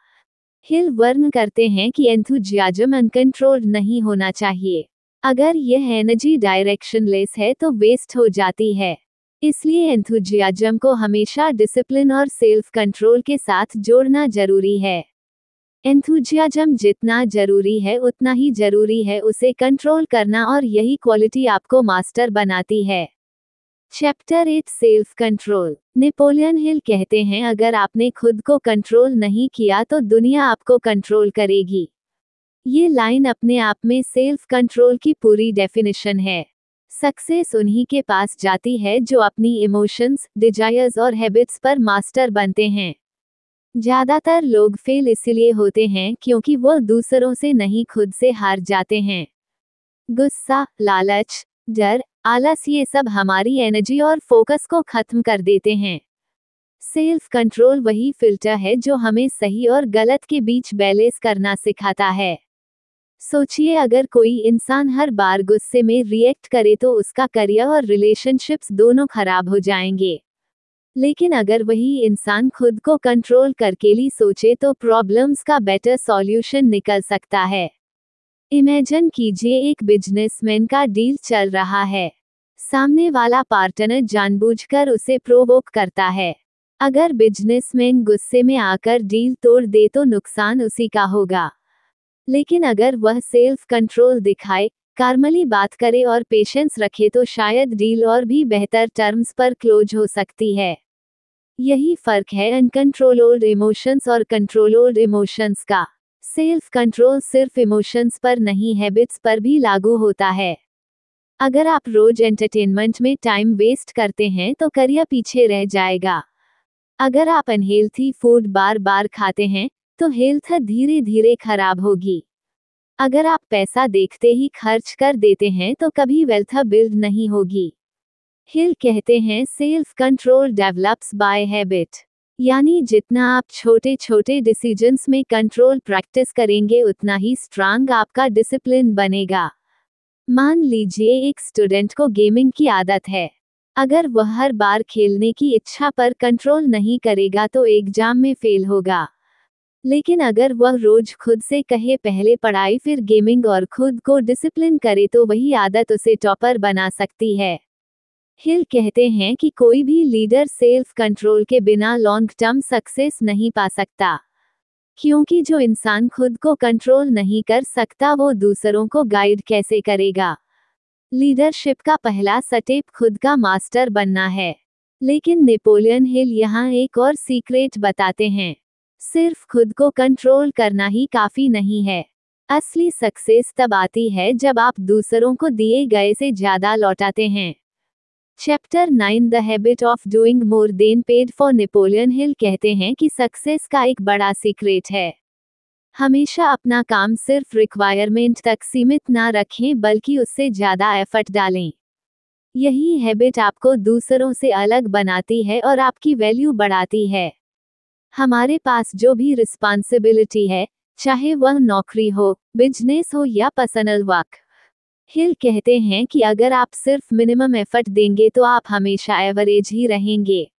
हिल वर्णन करते हैं कि एंथुजियाज्म अनकंट्रोल्ड नहीं होना चाहिए। अगर यह एनर्जी डायरेक्शनलेस है तो वेस्ट हो जाती है। इसलिए एंथुजियाज्म को हमेशा डिसिप्लिन और सेल्फ कंट्रोल के साथ जोड़ना जरूरी है। एंथुजियाज्म जितना जरूरी है उतना ही जरूरी है उसे कंट्रोल करना, और यही क्वालिटी आपको मास्टर बनाती है। Chapter 8, self control. Napoleon Hill कहते हैं, अगर आपने खुद को कंट्रोल नहीं किया तो दुनिया आपको कंट्रोल करेगी। ये लाइन अपने आप में सेल्फ कंट्रोल की पूरी डेफिनेशन है। सक्सेस उन्हीं के पास जाती है जो अपनी इमोशंस, डिजायर्स और हैबिट्स पर मास्टर बनते हैं। ज्यादातर लोग फेल इसलिए होते हैं क्योंकि वो दूसरों से नहीं, खुद से हार जाते हैं। गुस्सा, लालच, डर, आलस, ये सब हमारी एनर्जी और फोकस को खत्म कर देते हैं। सेल्फ कंट्रोल वही फिल्टर है जो हमें सही और गलत के बीच बैलेंस करना सिखाता है। सोचिए, अगर कोई इंसान हर बार गुस्से में रिएक्ट करे तो उसका करियर और रिलेशनशिप्स दोनों खराब हो जाएंगे। लेकिन अगर वही इंसान खुद को कंट्रोल करके लिए सोचे तो प्रॉब्लम्स का बेटर सॉल्यूशन निकल सकता है। इमेजिन कीजिए, एक बिजनेसमैन का डील चल रहा है। सामने वाला पार्टनर जानबूझकर उसे प्रोवोक करता है। अगर बिजनेसमैन गुस्से में आकर डील तोड़ दे तो नुकसान उसी का होगा। लेकिन अगर वह सेल्फ कंट्रोल दिखाए, कामली बात करे और पेशेंस रखे तो शायद डील और भी बेहतर टर्म्स पर क्लोज हो सकती है। यही फर्क है अनकंट्रोल्ड इमोशंस और कंट्रोल्ड इमोशंस का। सेल्फ कंट्रोल सिर्फ इमोशंस पर नहीं, हैबिट्स पर भी लागू होता है। अगर आप रोज एंटरटेनमेंट में टाइम वेस्ट करते हैं तो करियर पीछे रह जाएगा। अगर आप अनहेल्थी फूड बार बार खाते हैं तो हेल्थ धीरे धीरे खराब होगी। अगर आप पैसा देखते ही खर्च कर देते हैं तो कभी वेल्थ बिल्ड नहीं होगी। हिल कहते हैं self control develops by habit, यानी जितना आप छोटे छोटे डिसीजंस में कंट्रोल प्रैक्टिस करेंगे उतना ही स्ट्रांग आपका डिसिप्लिन बनेगा। मान लीजिए एक स्टूडेंट को गेमिंग की आदत है। अगर वह हर बार खेलने की इच्छा पर कंट्रोल नहीं करेगा तो एग्जाम में फेल होगा। लेकिन अगर वह रोज खुद से कहे पहले पढ़ाई फिर गेमिंग और खुद को डिसिप्लिन करे तो वही आदत उसे टॉपर बना सकती है। हिल कहते हैं कि कोई भी लीडर सेल्फ कंट्रोल के बिना लॉन्ग टर्म सक्सेस नहीं पा सकता, क्योंकि जो इंसान खुद को कंट्रोल नहीं कर सकता वो दूसरों को गाइड कैसे करेगा। लीडरशिप का पहला स्टेप खुद का मास्टर बनना है। लेकिन नेपोलियन हिल यहाँ एक और सीक्रेट बताते हैं, सिर्फ खुद को कंट्रोल करना ही काफी नहीं है। असली सक्सेस तब आती है जब आप दूसरों को दिए गए से ज्यादा लौटाते हैं। Chapter 9 the habit of doing more than paid for. Napoleon Hill कहते हैं कि सक्सेस का एक बड़ा सीक्रेट है, हमेशा अपना काम सिर्फ रिक्वायरमेंट तक सीमित ना रखें बल्कि उससे ज्यादा एफर्ट डालें। यही हैबिट आपको दूसरों से अलग बनाती है और आपकी वैल्यू बढ़ाती है। हमारे पास जो भी रिस्पॉन्सिबिलिटी है, चाहे वह नौकरी हो, बिजनेस हो या पर्सनल वर्क, हिल कहते हैं कि अगर आप सिर्फ मिनिमम एफर्ट देंगे तो आप हमेशा एवरेज ही रहेंगे।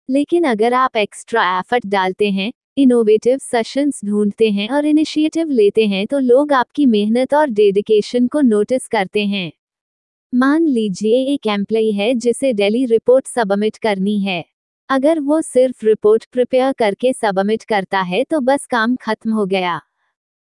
लेकिन अगर आप एक्स्ट्रा एफर्ट डालते हैं, इनोवेटिव सेशंस ढूंढते हैं और इनिशिएटिव लेते हैं तो लोग आपकी मेहनत और डेडिकेशन को नोटिस करते हैं। मान लीजिए एक एम्प्लॉय है जिसे डेली रिपोर्ट सबमिट करनी है। अगर वो सिर्फ रिपोर्ट प्रिपेयर करके सबमिट करता है तो बस काम खत्म हो गया।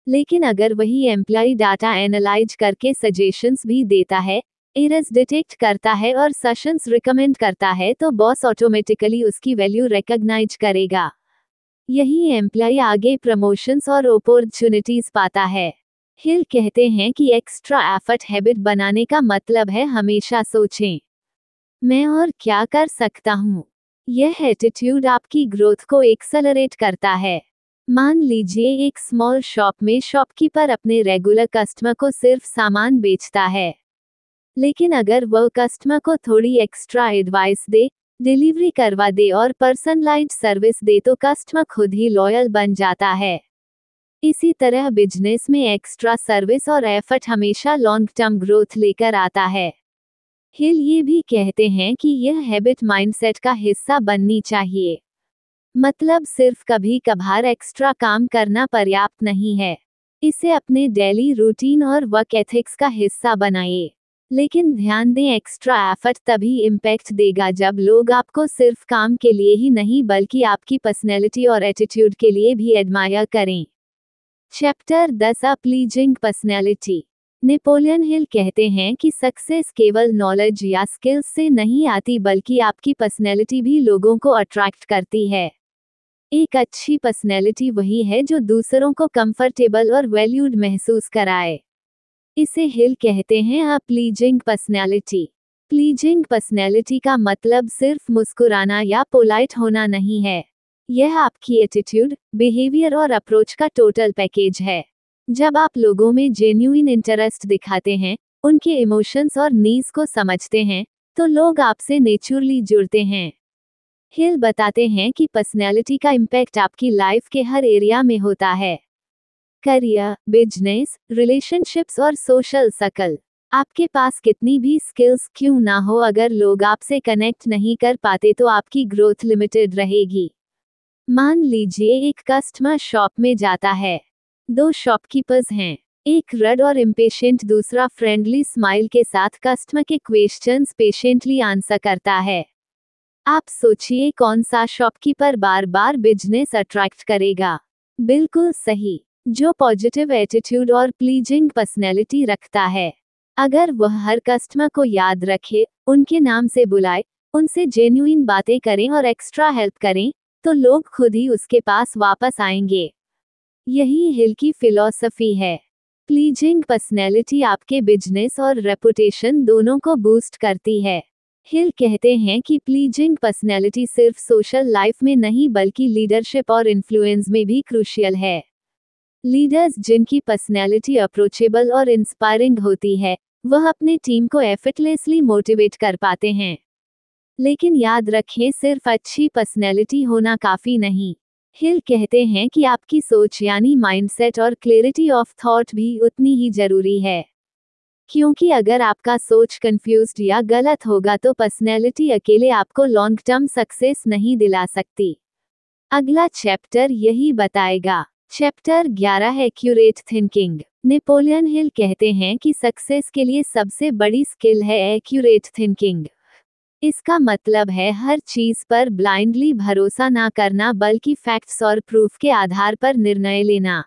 लेकिन अगर वही एम्प्लॉय डाटा एनालाइज करके सजेशंस भी देता है, एरर्स डिटेक्ट करता है और सेशंस रिकमेंड करता है तो बॉस ऑटोमेटिकली उसकी वैल्यू रिकॉग्नाइज करेगा। यही एम्प्लॉय आगे प्रमोशंस और अपॉर्चुनिटीज पाता है। हिल कहते हैं कि एक्स्ट्रा एफर्ट हैबिट बनाने का मतलब है हमेशा सोचें, मैं और क्या कर सकता हूँ। यह एटीट्यूड आपकी ग्रोथ को एक्सेलरेट करता है। मान लीजिए एक स्मॉल शॉप में शॉपकीपर अपने रेगुलर कस्टमर को सिर्फ सामान बेचता है। लेकिन अगर वह कस्टमर को थोड़ी एक्स्ट्रा एडवाइस दे, डिलीवरी करवा दे और पर्सनलाइज्ड सर्विस दे तो कस्टमर खुद ही लॉयल बन जाता है। इसी तरह बिजनेस में एक्स्ट्रा सर्विस और एफर्ट हमेशा लॉन्ग टर्म ग्रोथ लेकर आता है। हिल ये भी कहते हैं कि यह हैबिट माइंडसेट का हिस्सा बननी चाहिए। मतलब सिर्फ कभी कभार एक्स्ट्रा काम करना पर्याप्त नहीं है, इसे अपने डेली रूटीन और वर्क एथिक्स का हिस्सा बनाइए। लेकिन ध्यान दें, एक्स्ट्रा एफर्ट तभी इम्पैक्ट देगा जब लोग आपको सिर्फ काम के लिए ही नहीं बल्कि आपकी पर्सनैलिटी और एटीट्यूड के लिए भी एडमायर करें। चैप्टर 10 अ प्लीजिंग पर्सनैलिटी। नेपोलियन हिल कहते हैं कि सक्सेस केवल नॉलेज या स्किल्स से नहीं आती बल्कि आपकी पर्सनैलिटी भी लोगों को अट्रैक्ट करती है। एक अच्छी पर्सनैलिटी वही है जो दूसरों को कंफर्टेबल और वैल्यूड महसूस कराए। इसे हिल कहते हैं अ प्लीजिंग पर्सनैलिटी। प्लीजिंग पर्सनैलिटी का मतलब सिर्फ मुस्कुराना या पोलाइट होना नहीं है, यह आपकी एटीट्यूड, बिहेवियर और अप्रोच का टोटल पैकेज है। जब आप लोगों में जेन्युइन इंटरेस्ट दिखाते हैं, उनके इमोशंस और नीड्स को समझते हैं, तो लोग आपसे नेचुरली जुड़ते हैं। हिल बताते हैं कि पर्सनैलिटी का इम्पैक्ट आपकी लाइफ के हर एरिया में होता है, करियर, बिजनेस, रिलेशनशिप्स और सोशल सर्कल। आपके पास कितनी भी स्किल्स क्यों ना हो, अगर लोग आपसे कनेक्ट नहीं कर पाते तो आपकी ग्रोथ लिमिटेड रहेगी। मान लीजिए एक कस्टमर शॉप में जाता है। दो शॉपकीपर्स हैं, एक रड और इम्पेशेंट, दूसरा फ्रेंडली स्माइल के साथ कस्टमर के क्वेश्चंस पेशेंटली आंसर करता है। आप सोचिए कौन सा शॉपकीपर बार बार बिजनेस अट्रैक्ट करेगा? बिल्कुल सही, जो पॉजिटिव एटीट्यूड और प्लीजिंग पर्सनैलिटी रखता है। अगर वह हर कस्टमर को याद रखे, उनके नाम से बुलाए, उनसे जेन्युइन बातें करें और एक्स्ट्रा हेल्प करें, तो लोग खुद ही उसके पास वापस आएंगे। यही हिल की फिलॉसफी है। प्लीजिंग पर्सनैलिटी आपके बिजनेस और रेपुटेशन दोनों को बूस्ट करती है। हिल कहते हैं कि प्लीजिंग पर्सनैलिटी सिर्फ सोशल लाइफ में नहीं बल्कि लीडरशिप और इन्फ्लुएंस में भी क्रूशियल है। लीडर्स जिनकी पर्सनैलिटी अप्रोचेबल और इंस्पायरिंग होती है, वह अपने टीम को एफर्टलेसली मोटिवेट कर पाते हैं। लेकिन याद रखें, सिर्फ अच्छी पर्सनैलिटी होना काफी नहीं। हिल कहते हैं कि आपकी सोच यानी माइंडसेट और क्लैरिटी ऑफ थॉट भी उतनी ही जरूरी है। क्योंकि अगर आपका सोच कंफ्यूज्ड या गलत होगा तो पर्सनैलिटी अकेले आपको लॉन्ग टर्म सक्सेस नहीं दिला सकती। अगला चैप्टर यही बताएगा। चैप्टर 11 है एक्यूरेट थिंकिंग। नेपोलियन हिल कहते हैं कि सक्सेस के लिए सबसे बड़ी स्किल है एक्यूरेट थिंकिंग। इसका मतलब है हर चीज पर ब्लाइंडली भरोसा ना करना बल्कि फैक्ट्स और प्रूफ के आधार पर निर्णय लेना।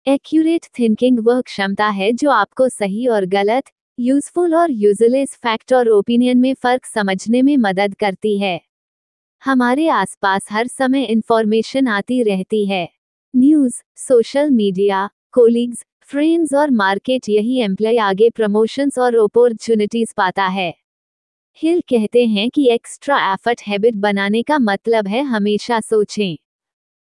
एक्यूरेट थिंकिंग वह क्षमता है जो आपको सही और गलत, यूजफुल और यूजलेस फैक्ट और ओपिनियन में फर्क समझने में मदद करती है। हमारे आसपास हर समय इंफॉर्मेशन आती रहती है। News, social media, colleagues, friends और मार्केट, यही एम्प्लॉय आगे प्रमोशंस और अपॉर्चुनिटीज पाता है। हिल कहते हैं कि एक्स्ट्रा एफर्ट हैबिट बनाने का मतलब है हमेशा सोचें,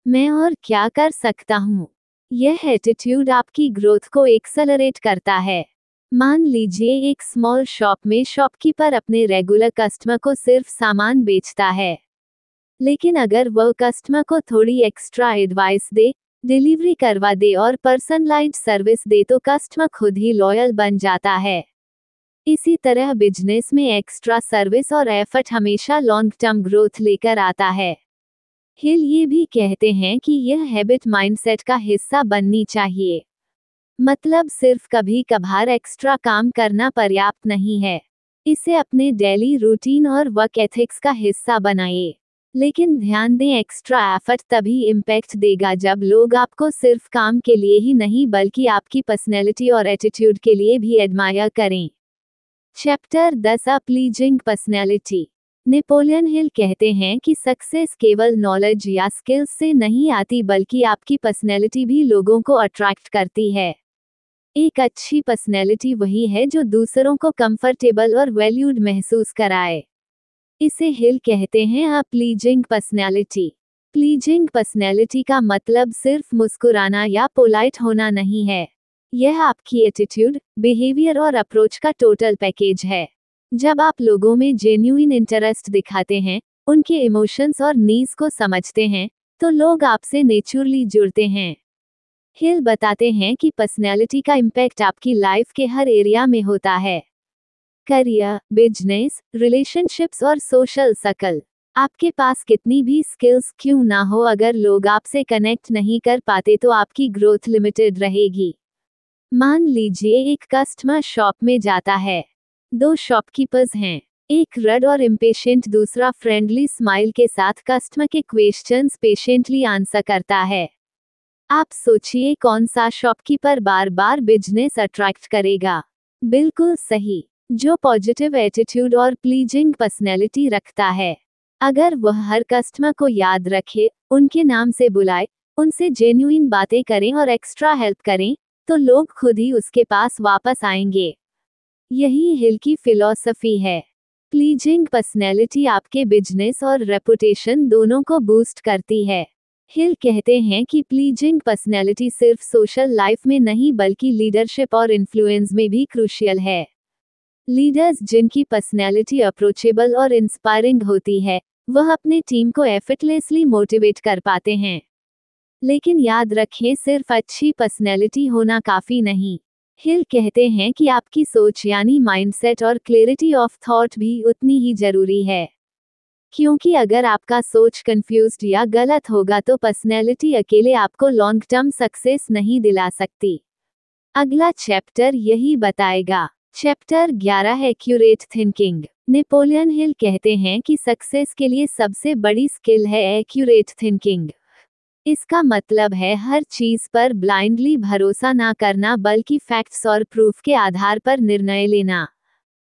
मैं और क्या कर सकता हूँ। यह एटीट्यूड आपकी ग्रोथ को एक्सेलरेट करता है। मान लीजिए एक स्मॉल शॉप में शॉपकीपर अपने रेगुलर कस्टमर को सिर्फ सामान बेचता है। लेकिन अगर वह कस्टमर को थोड़ी एक्स्ट्रा एडवाइस दे, डिलीवरी करवा दे और पर्सनलाइज्ड सर्विस दे तो कस्टमर खुद ही लॉयल बन जाता है। इसी तरह बिजनेस में एक्स्ट्रा सर्विस और एफर्ट हमेशा लॉन्ग टर्म ग्रोथ लेकर आता है। हिल ये भी कहते हैं कि यह हैबिट माइंडसेट का हिस्सा बननी चाहिए। मतलब सिर्फ कभी कभार एक्स्ट्रा काम करना पर्याप्त नहीं है। इसे अपने डेली रूटीन और वर्क एथिक्स का हिस्सा बनाइए। लेकिन ध्यान दें, एक्स्ट्रा एफर्ट तभी इम्पैक्ट देगा जब लोग आपको सिर्फ काम के लिए ही नहीं बल्कि आपकी पर्सनैलिटी और एटीट्यूड के लिए भी एडमायर करें। चैप्टर 10 अ प्लीजिंग पर्सनैलिटी। नेपोलियन हिल कहते हैं कि सक्सेस केवल नॉलेज या स्किल्स से नहीं आती बल्कि आपकी पर्सनैलिटी भी लोगों को अट्रैक्ट करती है। एक अच्छी पर्सनैलिटी वही है जो दूसरों को कंफर्टेबल और वैल्यूड महसूस कराए। इसे हिल कहते हैं अ प्लीजिंग पर्सनैलिटी। प्लीजिंग पर्सनैलिटी का मतलब सिर्फ मुस्कुराना या पोलाइट होना नहीं है। यह आपकी एटीट्यूड, बिहेवियर और अप्रोच का टोटल पैकेज है। जब आप लोगों में जेन्युइन इंटरेस्ट दिखाते हैं, उनके इमोशंस और नीड्स को समझते हैं, तो लोग आपसे नेचुरली जुड़ते हैं। हिल बताते हैं कि पर्सनैलिटी का इम्पैक्ट आपकी लाइफ के हर एरिया में होता है। करियर, बिजनेस, रिलेशनशिप्स और सोशल सर्कल। आपके पास कितनी भी स्किल्स क्यों ना हो, अगर लोग आपसे कनेक्ट नहीं कर पाते तो आपकी ग्रोथ लिमिटेड रहेगी। मान लीजिए एक कस्टमर शॉप में जाता है। दो शॉपकीपर्स हैं, एक रड और इम्पेशेंट, दूसरा फ्रेंडली स्माइल के साथ कस्टमर के क्वेश्चंस पेशेंटली आंसर करता है। आप सोचिए कौन सा शॉपकीपर बार बार बिजनेस अट्रैक्ट करेगा। बिल्कुल सही, जो पॉजिटिव एटीट्यूड और प्लीजिंग पर्सनैलिटी रखता है। अगर वह हर कस्टमर को याद रखे, उनके नाम से बुलाए, उनसे जेन्युइन बातें करें और एक्स्ट्रा हेल्प करें, तो लोग खुद ही उसके पास वापस आएंगे। यही हिल की फिलॉसफी है। प्लीजिंग पर्सनैलिटी आपके बिजनेस और रेपुटेशन दोनों को बूस्ट करती है। हिल कहते हैं कि प्लीजिंग पर्सनैलिटी सिर्फ सोशल लाइफ में नहीं बल्कि लीडरशिप और इन्फ्लुएंस में भी क्रूशियल है। लीडर्स जिनकी पर्सनैलिटी अप्रोचेबल और इंस्पायरिंग होती है, वह अपने टीम को एफर्टलेसली मोटिवेट कर पाते हैं। लेकिन याद रखें, सिर्फ अच्छी पर्सनैलिटी होना काफी नहीं। हिल कहते हैं कि आपकी सोच यानी माइंडसेट और क्लैरिटी ऑफ थॉट भी उतनी ही जरूरी है। क्योंकि अगर आपका सोच कंफ्यूज्ड या गलत होगा तो पर्सनैलिटी अकेले आपको लॉन्ग टर्म सक्सेस नहीं दिला सकती। अगला चैप्टर यही बताएगा। चैप्टर 11 है एक्यूरेट थिंकिंग। नेपोलियन हिल कहते हैं कि सक्सेस के लिए सबसे बड़ी स्किल है एक्यूरेट थिंकिंग। इसका मतलब है हर चीज पर ब्लाइंडली भरोसा ना करना बल्कि फैक्ट्स और प्रूफ के आधार पर निर्णय लेना।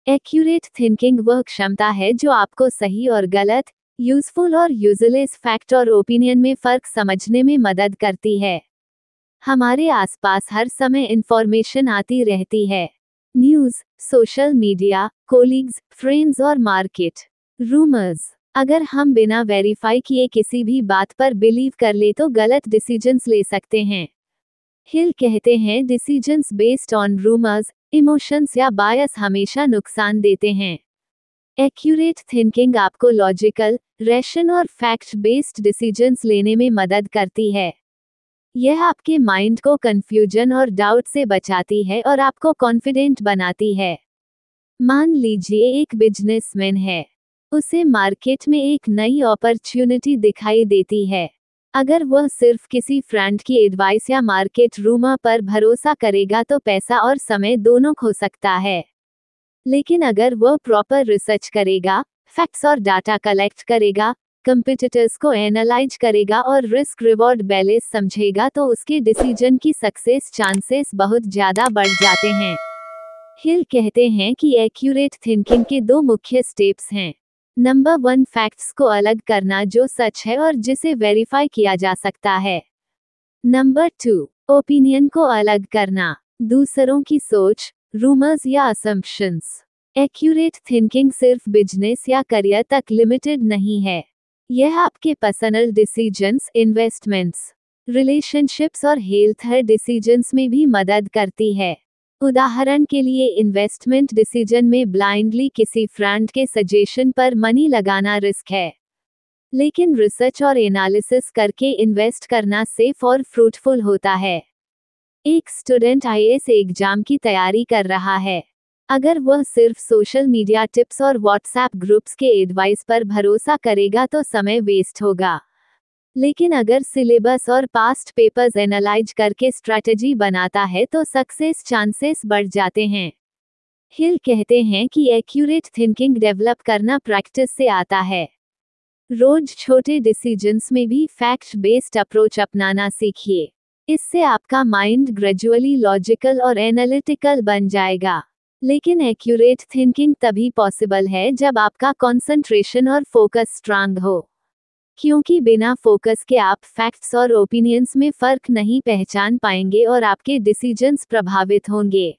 एक्यूरेट थिंकिंग वह क्षमता है जो आपको सही और गलत, यूजफुल और यूजलेस फैक्ट और ओपिनियन में फर्क समझने में मदद करती है। हमारे आसपास हर समय इंफॉर्मेशन आती रहती है। News, social media, colleagues, friends और मार्केट रूमर्स। अगर हम बिना वेरीफाई किए किसी भी बात पर बिलीव कर ले तो गलत डिसीजंस ले सकते हैं। हिल कहते हैं decisions based on rumours, emotions या बायस हमेशा नुकसान देते हैं। एक्यूरेट थिंकिंग आपको लॉजिकल, रैशन और फैक्ट बेस्ड डिसीजंस लेने में मदद करती है। यह आपके माइंड को कंफ्यूजन और डाउट से बचाती है और आपको कॉन्फिडेंट बनाती है। मान लीजिए एक बिजनेसमैन है। उसे मार्केट में एक नई अपॉर्चुनिटी दिखाई देती है। अगर वह सिर्फ किसी फ्रेंड की एडवाइस या मार्केट रूमर पर भरोसा करेगा तो पैसा और समय दोनों खो सकता है। लेकिन अगर वह प्रॉपर रिसर्च करेगा, फैक्ट्स और डाटा कलेक्ट करेगा, कंपटीटर्स को एनालाइज करेगा और रिस्क रिवॉर्ड बैलेंस समझेगा तो उसके डिसीजन की सक्सेस चांसेस बहुत ज़्यादा बढ़ जाते हैं। हिल कहते हैं कि एक्यूरेट थिंकिंग के दो मुख्य स्टेप्स हैं। नंबर 1, फैक्ट्स को अलग करना जो सच है और जिसे वेरीफाई किया जा सकता है। नंबर 2, ओपिनियन को अलग करना, दूसरों की सोच, रूमर्स या असम्पशंस। एक्यूरेट थिंकिंग सिर्फ बिजनेस या करियर तक लिमिटेड नहीं है। यह आपके पर्सनल डिसीजंस, इन्वेस्टमेंट्स, रिलेशनशिप्स और हेल्थ डिसीजंस में भी मदद करती है। उदाहरण के लिए इन्वेस्टमेंट डिसीजन में ब्लाइंडली किसी फ्रेंड के सजेशन पर मनी लगाना रिस्क है, लेकिन रिसर्च और एनालिसिस करके इन्वेस्ट करना सेफ और फ्रूटफुल होता है। एक स्टूडेंट आईएएस एग्जाम की तैयारी कर रहा है। अगर वह सिर्फ सोशल मीडिया टिप्स और व्हाट्सएप ग्रुप्स के एडवाइस पर भरोसा करेगा तो समय वेस्ट होगा। लेकिन अगर सिलेबस और पास्ट पेपर्स एनालाइज करके स्ट्रैटेजी बनाता है तो सक्सेस चांसेस बढ़ जाते हैं। हिल कहते हैं कि एक्यूरेट थिंकिंग डेवलप करना प्रैक्टिस से आता है। रोज छोटे डिसीजंस में भी फैक्ट बेस्ड अप्रोच अपनाना सीखिए। इससे आपका माइंड ग्रेजुअली लॉजिकल और एनालिटिकल बन जाएगा। लेकिन एक्यूरेट थिंकिंग तभी पॉसिबल है जब आपका कंसंट्रेशन और फोकस स्ट्रांग हो, क्योंकि बिना फोकस के आप फैक्ट्स और ओपिनियंस में फर्क नहीं पहचान पाएंगे और आपके डिसीजंस प्रभावित होंगे।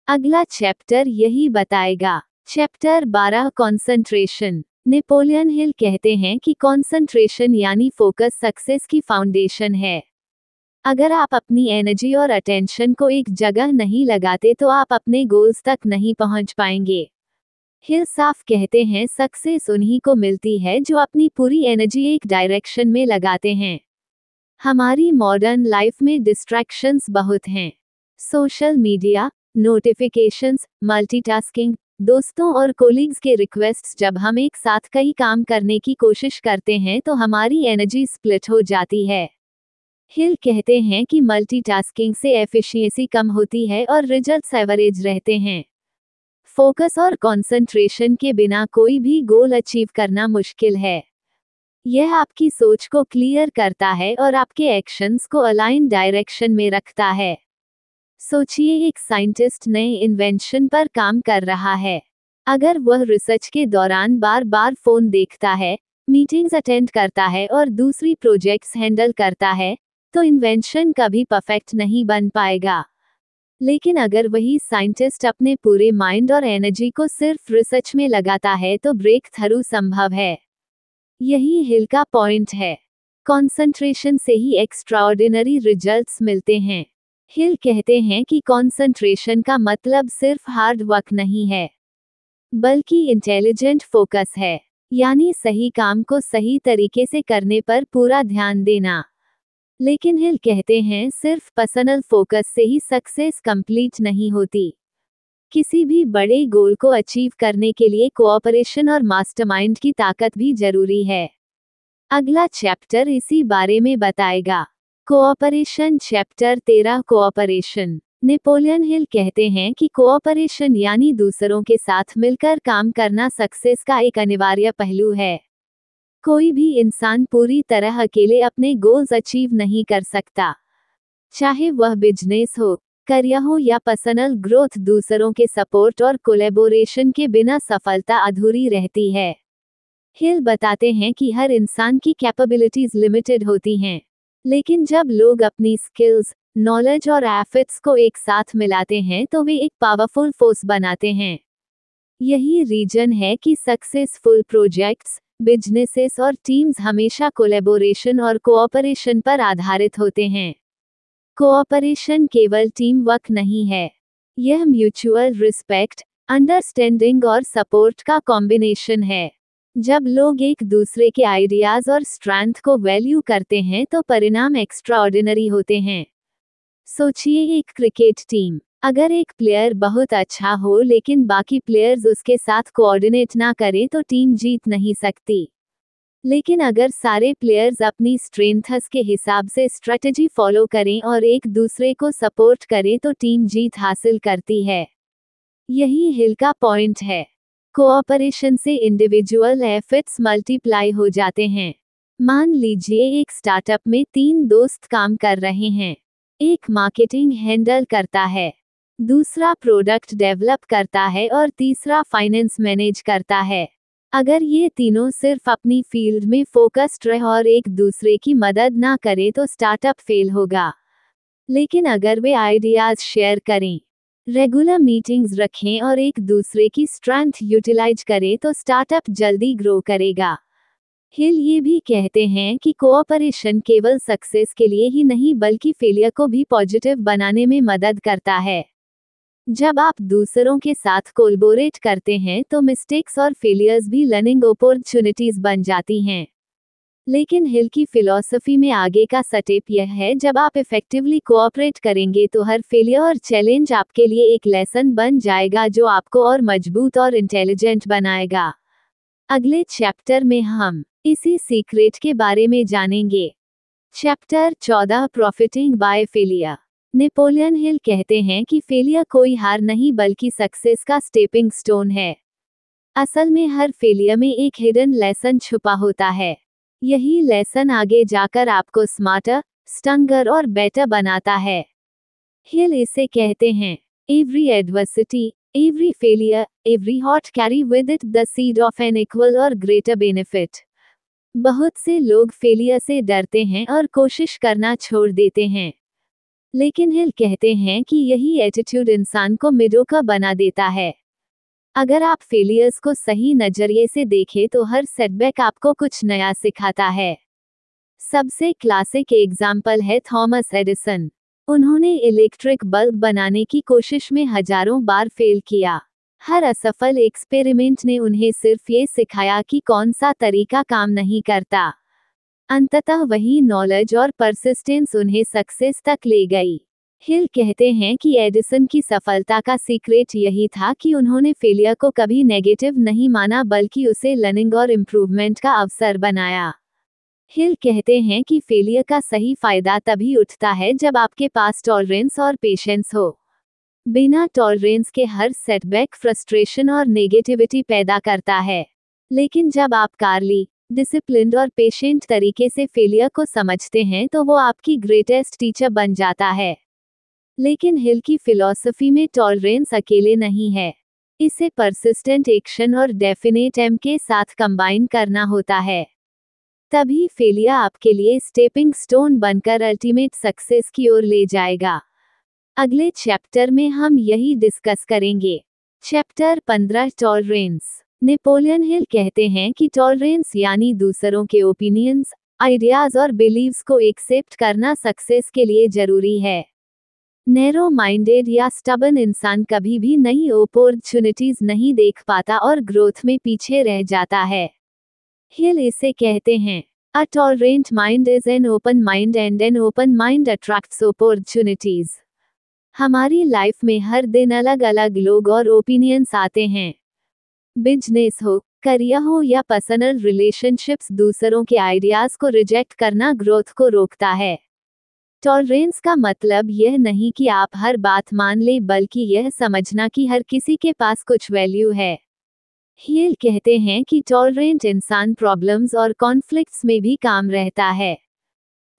अगला चैप्टर यही बताएगा। Chapter 12, concentration. नेपोलियन हिल कहते हैं कि कंसंट्रेशन यानी फोकस सक्सेस की फाउंडेशन है। अगर आप अपनी एनर्जी और अटेंशन को एक जगह नहीं लगाते तो आप अपने गोल्स तक नहीं पहुंच पाएंगे। हिल साफ कहते हैं सक्सेस उन्हीं को मिलती है जो अपनी पूरी एनर्जी एक डायरेक्शन में लगाते हैं। हमारी मॉडर्न लाइफ में डिस्ट्रैक्शंस बहुत हैं। सोशल मीडिया, नोटिफिकेशंस, मल्टीटास्किंग, दोस्तों और कोलीग्स के रिक्वेस्ट्स। जब हम एक साथ कई काम करने की कोशिश करते हैं तो हमारी एनर्जी स्प्लिट हो जाती है। हिल कहते हैं कि मल्टीटास्किंग से एफिशिएंसी कम होती है और रिजल्ट्स एवरेज रहते हैं। फोकस और कंसंट्रेशन के बिना कोई भी गोल अचीव करना मुश्किल है। यह आपकी सोच को क्लियर करता है और आपके एक्शंस को अलाइन डायरेक्शन में रखता है। सोचिए एक साइंटिस्ट नए इन्वेंशन पर काम कर रहा है। अगर वह रिसर्च के दौरान बार बार फोन देखता है, मीटिंग्स अटेंड करता है और दूसरी प्रोजेक्ट्स हैंडल करता है, तो इन्वेंशन कभी परफेक्ट नहीं बन पाएगा। लेकिन अगर वही साइंटिस्ट अपने पूरे माइंड और एनर्जी को सिर्फ रिसर्च में लगाता है तो ब्रेक थ्रू संभव है। यही हिल का पॉइंट है। कंसंट्रेशन से ही एक्स्ट्राऑर्डिनरी रिजल्ट्स मिलते हैं। हिल कहते हैं कि कंसंट्रेशन का मतलब सिर्फ हार्ड वर्क नहीं है, बल्कि इंटेलिजेंट फोकस है, यानी सही काम को सही तरीके से करने पर पूरा ध्यान देना। लेकिन हिल कहते हैं सिर्फ पर्सनल फोकस से ही सक्सेस कंप्लीट नहीं होती। किसी भी बड़े गोल को अचीव करने के लिए कोऑपरेशन और मास्टरमाइंड की ताकत भी जरूरी है। अगला चैप्टर इसी बारे में बताएगा। Cooperation. Chapter 13, cooperation. Napoleon Hill कहते हैं कि कोऑपरेशन यानी दूसरों के साथ मिलकर काम करना सक्सेस का एक अनिवार्य पहलू है। कोई भी इंसान पूरी तरह अकेले अपने गोल्स अचीव नहीं कर सकता। चाहे वह बिजनेस हो, करियर हो या पर्सनल ग्रोथ, दूसरों के सपोर्ट और कोलैबोरेशन के बिना सफलता अधूरी रहती है। हिल बताते हैं कि हर इंसान की कैपेबिलिटीज लिमिटेड होती हैं, लेकिन जब लोग अपनी स्किल्स, नॉलेज और एफर्ट्स को एक साथ मिलाते हैं तो वे एक पावरफुल फोर्स बनाते हैं। यही रीजन है कि सक्सेसफुल प्रोजेक्ट्स, बिजनेसेस और टीम्स हमेशा कोलैबोरेशन और कोऑपरेशन पर आधारित होते हैं। कोऑपरेशन केवल टीम वर्क नहीं है, यह म्यूचुअल रिस्पेक्ट, अंडरस्टैंडिंग और सपोर्ट का कॉम्बिनेशन है। जब लोग एक दूसरे के आइडियाज और स्ट्रेंथ को वैल्यू करते हैं तो परिणाम एक्स्ट्राऑर्डिनरी होते हैं। सोचिए एक क्रिकेट टीम, अगर एक प्लेयर बहुत अच्छा हो लेकिन बाकी प्लेयर्स उसके साथ कोऑर्डिनेट ना करें तो टीम जीत नहीं सकती। लेकिन अगर सारे प्लेयर्स अपनी स्ट्रेंथ्स के हिसाब से स्ट्रेटजी फॉलो करें और एक दूसरे को सपोर्ट करें तो टीम जीत हासिल करती है। यही हिल का पॉइंट है। कोऑपरेशन से इंडिविजुअल एफर्ट्स मल्टीप्लाई हो जाते हैं। मान लीजिए एक स्टार्टअप में 3 दोस्त काम कर रहे हैं। एक मार्केटिंग हैंडल करता है, दूसरा प्रोडक्ट डेवलप करता है और तीसरा फाइनेंस मैनेज करता है। अगर ये तीनों सिर्फ अपनी फील्ड में फोकस्ड रहे और एक दूसरे की मदद ना करें तो स्टार्टअप फेल होगा। लेकिन अगर वे आइडियाज शेयर करें, रेगुलर मीटिंग्स रखें और एक दूसरे की स्ट्रेंथ यूटिलाइज करें तो स्टार्टअप जल्दी ग्रो करेगा। हिल ये भी कहते हैं कि कोऑपरेशन केवल सक्सेस के लिए ही नहीं बल्कि फेलियर को भी पॉजिटिव बनाने में मदद करता है। जब आप दूसरों के साथ कोलैबोरेट करते हैं तो मिस्टेक्स और फेलियर्स भी लर्निंग अपॉर्चुनिटीज बन जाती हैं। लेकिन हिल की फिलॉसफी में आगे का स्टेप यह है, जब आप इफेक्टिवली कोऑपरेट करेंगे तो हर फेलियर और चैलेंज आपके लिए एक लेसन बन जाएगा जो आपको और मजबूत और इंटेलिजेंट बनाएगा। अगले चैप्टर में हम इसी सीक्रेट के बारे में जानेंगे। Chapter 14 profiting bye failure. Napoleon Hill कहते हैं कि फेलियर कोई हार नहीं बल्कि सक्सेस का स्टेपिंग स्टोन है। असल में हर फेलियर में एक हिडन लेसन छुपा होता है। यही लेसन आगे जाकर आपको स्मार्टर, स्ट्रॉन्गर और बेटर बनाता है। हिल इसे कहते हैं, every adversity, every failure, every hot carry with it the seed of an equal or greater benefit. बहुत से लोग फेलियर से डरते हैं और कोशिश करना छोड़ देते हैं। लेकिन हिल कहते हैं कि यही एटीट्यूड इंसान को मिडोकर बना देता है। अगर आप फेलियर्स को सही नजरिए से देखें तो हर सेटबैक आपको कुछ नया सिखाता है। सबसे क्लासिक एग्जाम्पल है थॉमस एडिसन। उन्होंने इलेक्ट्रिक बल्ब बनाने की कोशिश में हजारों बार फेल किया। हर असफल एक्सपेरिमेंट ने उन्हें सिर्फ ये सिखाया कि कौन सा तरीका काम नहीं करता। अंततः वही नॉलेज और परसिस्टेंस उन्हें सक्सेस तक ले गई। हिल कहते हैं कि एडिसन की सफलता का सीक्रेट यही था कि उन्होंने फेलियर को कभी नेगेटिव नहीं माना बल्कि उसे लर्निंग और इम्प्रूवमेंट का अवसर बनाया। हिल कहते हैं कि फेलियर का सही फायदा तभी उठता है जब आपके पास टॉलरेंस और पेशेंस हो। बिना टॉलरेंस के हर सेटबैक फ्रस्ट्रेशन और नेगेटिविटी पैदा करता है। लेकिन जब आप कारली, डिसिप्लिन्ड और पेशेंट तरीके से फेलियर को समझते हैं तो वो आपकी ग्रेटेस्ट टीचर बन जाता है। लेकिन हिल की फिलॉसफी में टॉलरेंस अकेले नहीं है, इसे परसिस्टेंट एक्शन और डेफिनेट एम के साथ कंबाइन करना होता है। तभी फेलियर आपके लिए स्टेपिंग स्टोन बनकर अल्टीमेट सक्सेस की ओर ले जाएगा। अगले चैप्टर में हम यही डिस्कस करेंगे। Chapter 15 tolerance. नेपोलियन हिल कहते हैं कि टॉलरेंस यानी दूसरों के ओपिनियंस, आइडियाज और बिलीव्स को एक्सेप्ट करना सक्सेस के लिए जरूरी है। नैरो माइंडेड या स्टबन इंसान कभी भी नई अपॉर्चुनिटीज नहीं देख पाता और ग्रोथ में पीछे रह जाता है। हिल इसे कहते हैं, a tolerant mind is an open mind and an open mind attracts opportunities. हमारी लाइफ में हर दिन अलग अलग लोग और ओपिनियंस आते हैं। बिजनेस हो, करियर हो या पर्सनल रिलेशनशिप्स, दूसरों के आइडियाज को रिजेक्ट करना ग्रोथ को रोकता है। टॉलरेंस का मतलब यह नहीं कि आप हर बात मान लें बल्कि यह समझना कि हर किसी के पास कुछ वैल्यू है। हिल कहते हैं कि टॉलरेंट इंसान प्रॉब्लम्स और कॉन्फ्लिक्ट्स में भी काम रहता है।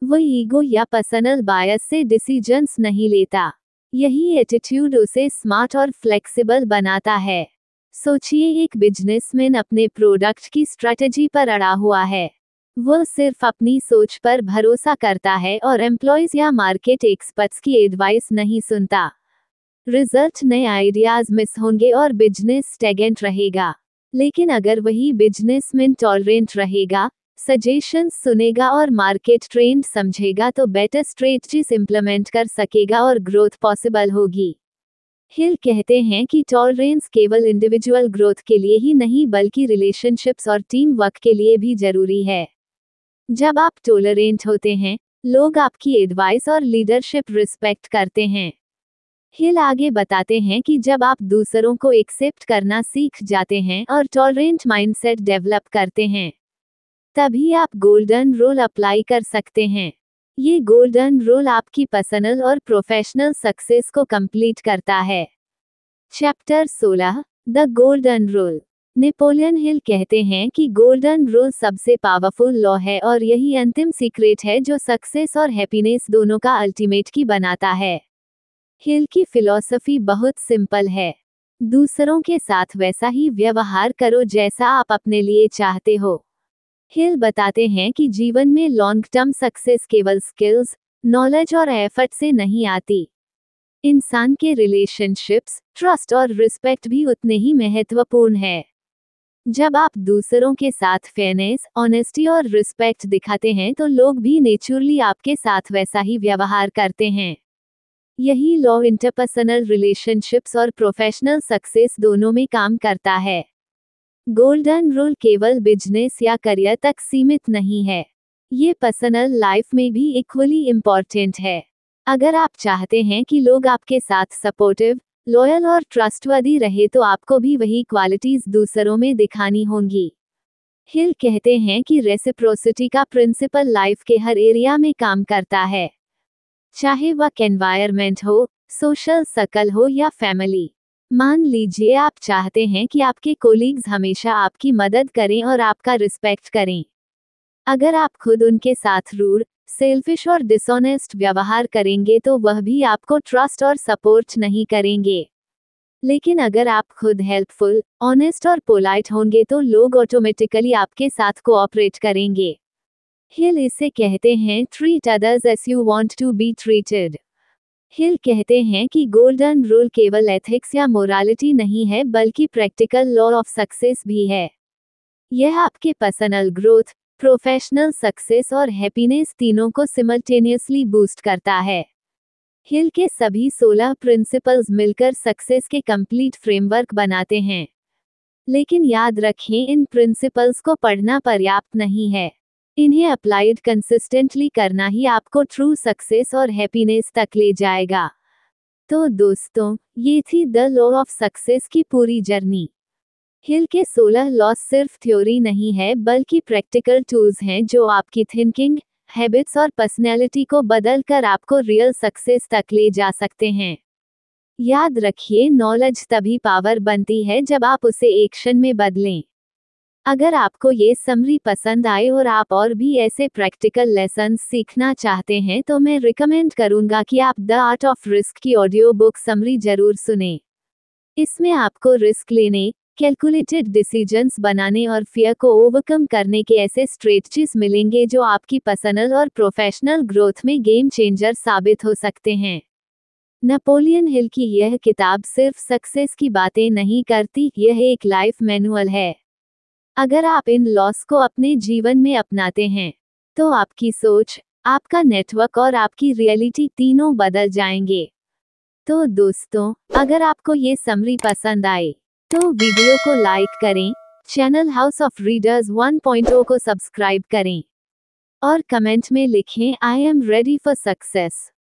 वो ईगो या पर्सनल बायस से डिसीजंस नहीं लेता। यही एटीट्यूड उसे स्मार्ट और फ्लेक्सिबल बनाता है। सोचिए एक बिजनेसमैन अपने प्रोडक्ट की स्ट्रेटजी पर अड़ा हुआ है। वह सिर्फ अपनी सोच पर भरोसा करता है और एम्प्लॉयज या मार्केट एक्सपर्ट्स की एडवाइस नहीं सुनता। रिजल्ट, नए आइडियाज मिस होंगे और बिजनेस स्टेगेंट रहेगा। लेकिन अगर वही बिजनेसमैन टॉलरेंट रहेगा, सजेशंस सुनेगा और मार्केट ट्रेंड समझेगा तो बेटर स्ट्रेटजीज इंप्लीमेंट कर सकेगा और ग्रोथ पॉसिबल होगी। हिल कहते हैं कि टॉलरेंस केवल इंडिविजुअल ग्रोथ के लिए ही नहीं बल्कि रिलेशनशिप्स और टीम वर्क के लिए भी जरूरी है। जब आप टॉलरेंट होते हैं, लोग आपकी एडवाइस और लीडरशिप रिस्पेक्ट करते हैं। हिल आगे बताते हैं कि जब आप दूसरों को एक्सेप्ट करना सीख जाते हैं और टॉलरेंट माइंडसेट डेवलप करते हैं, तभी आप गोल्डन रूल अप्लाई कर सकते हैं। ये गोल्डन रूल आपकी पर्सनल और प्रोफेशनल सक्सेस को कंप्लीट करता है। Chapter 16, the golden rule. Napoleon Hill कहते हैं कि गोल्डन रूल सबसे पावरफुल लॉ है और यही अंतिम सीक्रेट है जो सक्सेस और हैप्पीनेस दोनों का अल्टीमेट की बनाता है। हिल की फिलॉसफी बहुत सिंपल है। दूसरों के साथ वैसा ही व्यवहार करो जैसा आप अपने लिए चाहते हो। हिल बताते हैं कि जीवन में लॉन्ग टर्म सक्सेस केवल स्किल्स, नॉलेज और एफर्ट से नहीं आती। इंसान के रिलेशनशिप्स, ट्रस्ट और रिस्पेक्ट भी उतने ही महत्वपूर्ण है। जब आप दूसरों के साथ फेयरनेस, ऑनेस्टी और रिस्पेक्ट दिखाते हैं तो लोग भी नेचुरली आपके साथ वैसा ही व्यवहार करते हैं। यही लॉ इंटरपर्सनल रिलेशनशिप्स और प्रोफेशनल सक्सेस दोनों में काम करता है। गोल्डन रूल केवल बिजनेस या करियर तक सीमित नहीं है, ये पर्सनल लाइफ में भी इक्वली इम्पॉर्टेंट है। अगर आप चाहते हैं कि लोग आपके साथ सपोर्टिव, लॉयल और ट्रस्टवर्दी रहे तो आपको भी वही क्वालिटीज दूसरों में दिखानी होंगी। हिल कहते हैं कि रेसिप्रोसिटी का प्रिंसिपल लाइफ के हर एरिया में काम करता है, चाहे वर्क एनवायरनमेंट हो, सोशल सर्कल हो या फैमिली। मान लीजिए आप चाहते हैं कि आपके कोलीग्स हमेशा आपकी मदद करें और आपका रिस्पेक्ट करें। अगर आप खुद उनके साथ रूड, सेल्फिश और डिसऑनेस्ट व्यवहार करेंगे तो वह भी आपको ट्रस्ट और सपोर्ट नहीं करेंगे। लेकिन अगर आप खुद हेल्पफुल, ऑनेस्ट और पोलाइट होंगे तो लोग ऑटोमेटिकली आपके साथ कोऑपरेट करेंगे। हिल इसे कहते हैं treat others as you want to be treated. Hill कहते हैं कि गोल्डन रूल केवल एथिक्स या मोरालिटी नहीं है बल्कि प्रैक्टिकल लॉ ऑफ सक्सेस भी है। यह आपके पर्सनल ग्रोथ, प्रोफेशनल सक्सेस और हैप्पीनेस तीनों को सिमल्टेनियसली बूस्ट करता है। हिल के सभी 16 प्रिंसिपल्स मिलकर सक्सेस के कंप्लीट फ्रेमवर्क बनाते हैं। लेकिन याद रखें, इन प्रिंसिपल्स को पढ़ना पर्याप्त नहीं है, इन्हें अप्लाइड कंसिस्टेंटली करना ही आपको ट्रू सक्सेस और हैप्पीनेस तक ले जाएगा। तो दोस्तों, ये थी द लॉ ऑफ सक्सेस की पूरी जर्नी। हिल के 16 लॉस सिर्फ थ्योरी नहीं है बल्कि प्रैक्टिकल टूल्स हैं जो आपकी थिंकिंग, हैबिट्स और पर्सनैलिटी को बदल कर आपको रियल सक्सेस तक ले जा सकते हैं। याद रखिए, नॉलेज तभी पावर बनती है जब आप उसे एक्शन में बदलें। अगर आपको ये समरी पसंद आए और आप और भी ऐसे प्रैक्टिकल लेसन्स सीखना चाहते हैं तो मैं रिकमेंड करूंगा कि आप द आर्ट ऑफ रिस्क की ऑडियो बुक समरी जरूर सुनें। इसमें आपको रिस्क लेने, कैलकुलेटेड डिसीजंस बनाने और फियर को ओवरकम करने के ऐसे स्ट्रेटजीज मिलेंगे जो आपकी पर्सनल और प्रोफेशनल ग्रोथ में गेम चेंजर साबित हो सकते हैं। नेपोलियन हिल की यह किताब सिर्फ सक्सेस की बातें नहीं करती, यह एक लाइफ मैनुअल है। अगर आप इन लॉस को अपने जीवन में अपनाते हैं तो आपकी सोच, आपका नेटवर्क और आपकी रियलिटी तीनों बदल जाएंगे। तो दोस्तों, अगर आपको ये समरी पसंद आए तो वीडियो को लाइक करें, चैनल हाउस ऑफ रीडर्स 1.0 को सब्सक्राइब करें और कमेंट में लिखें I am ready for success.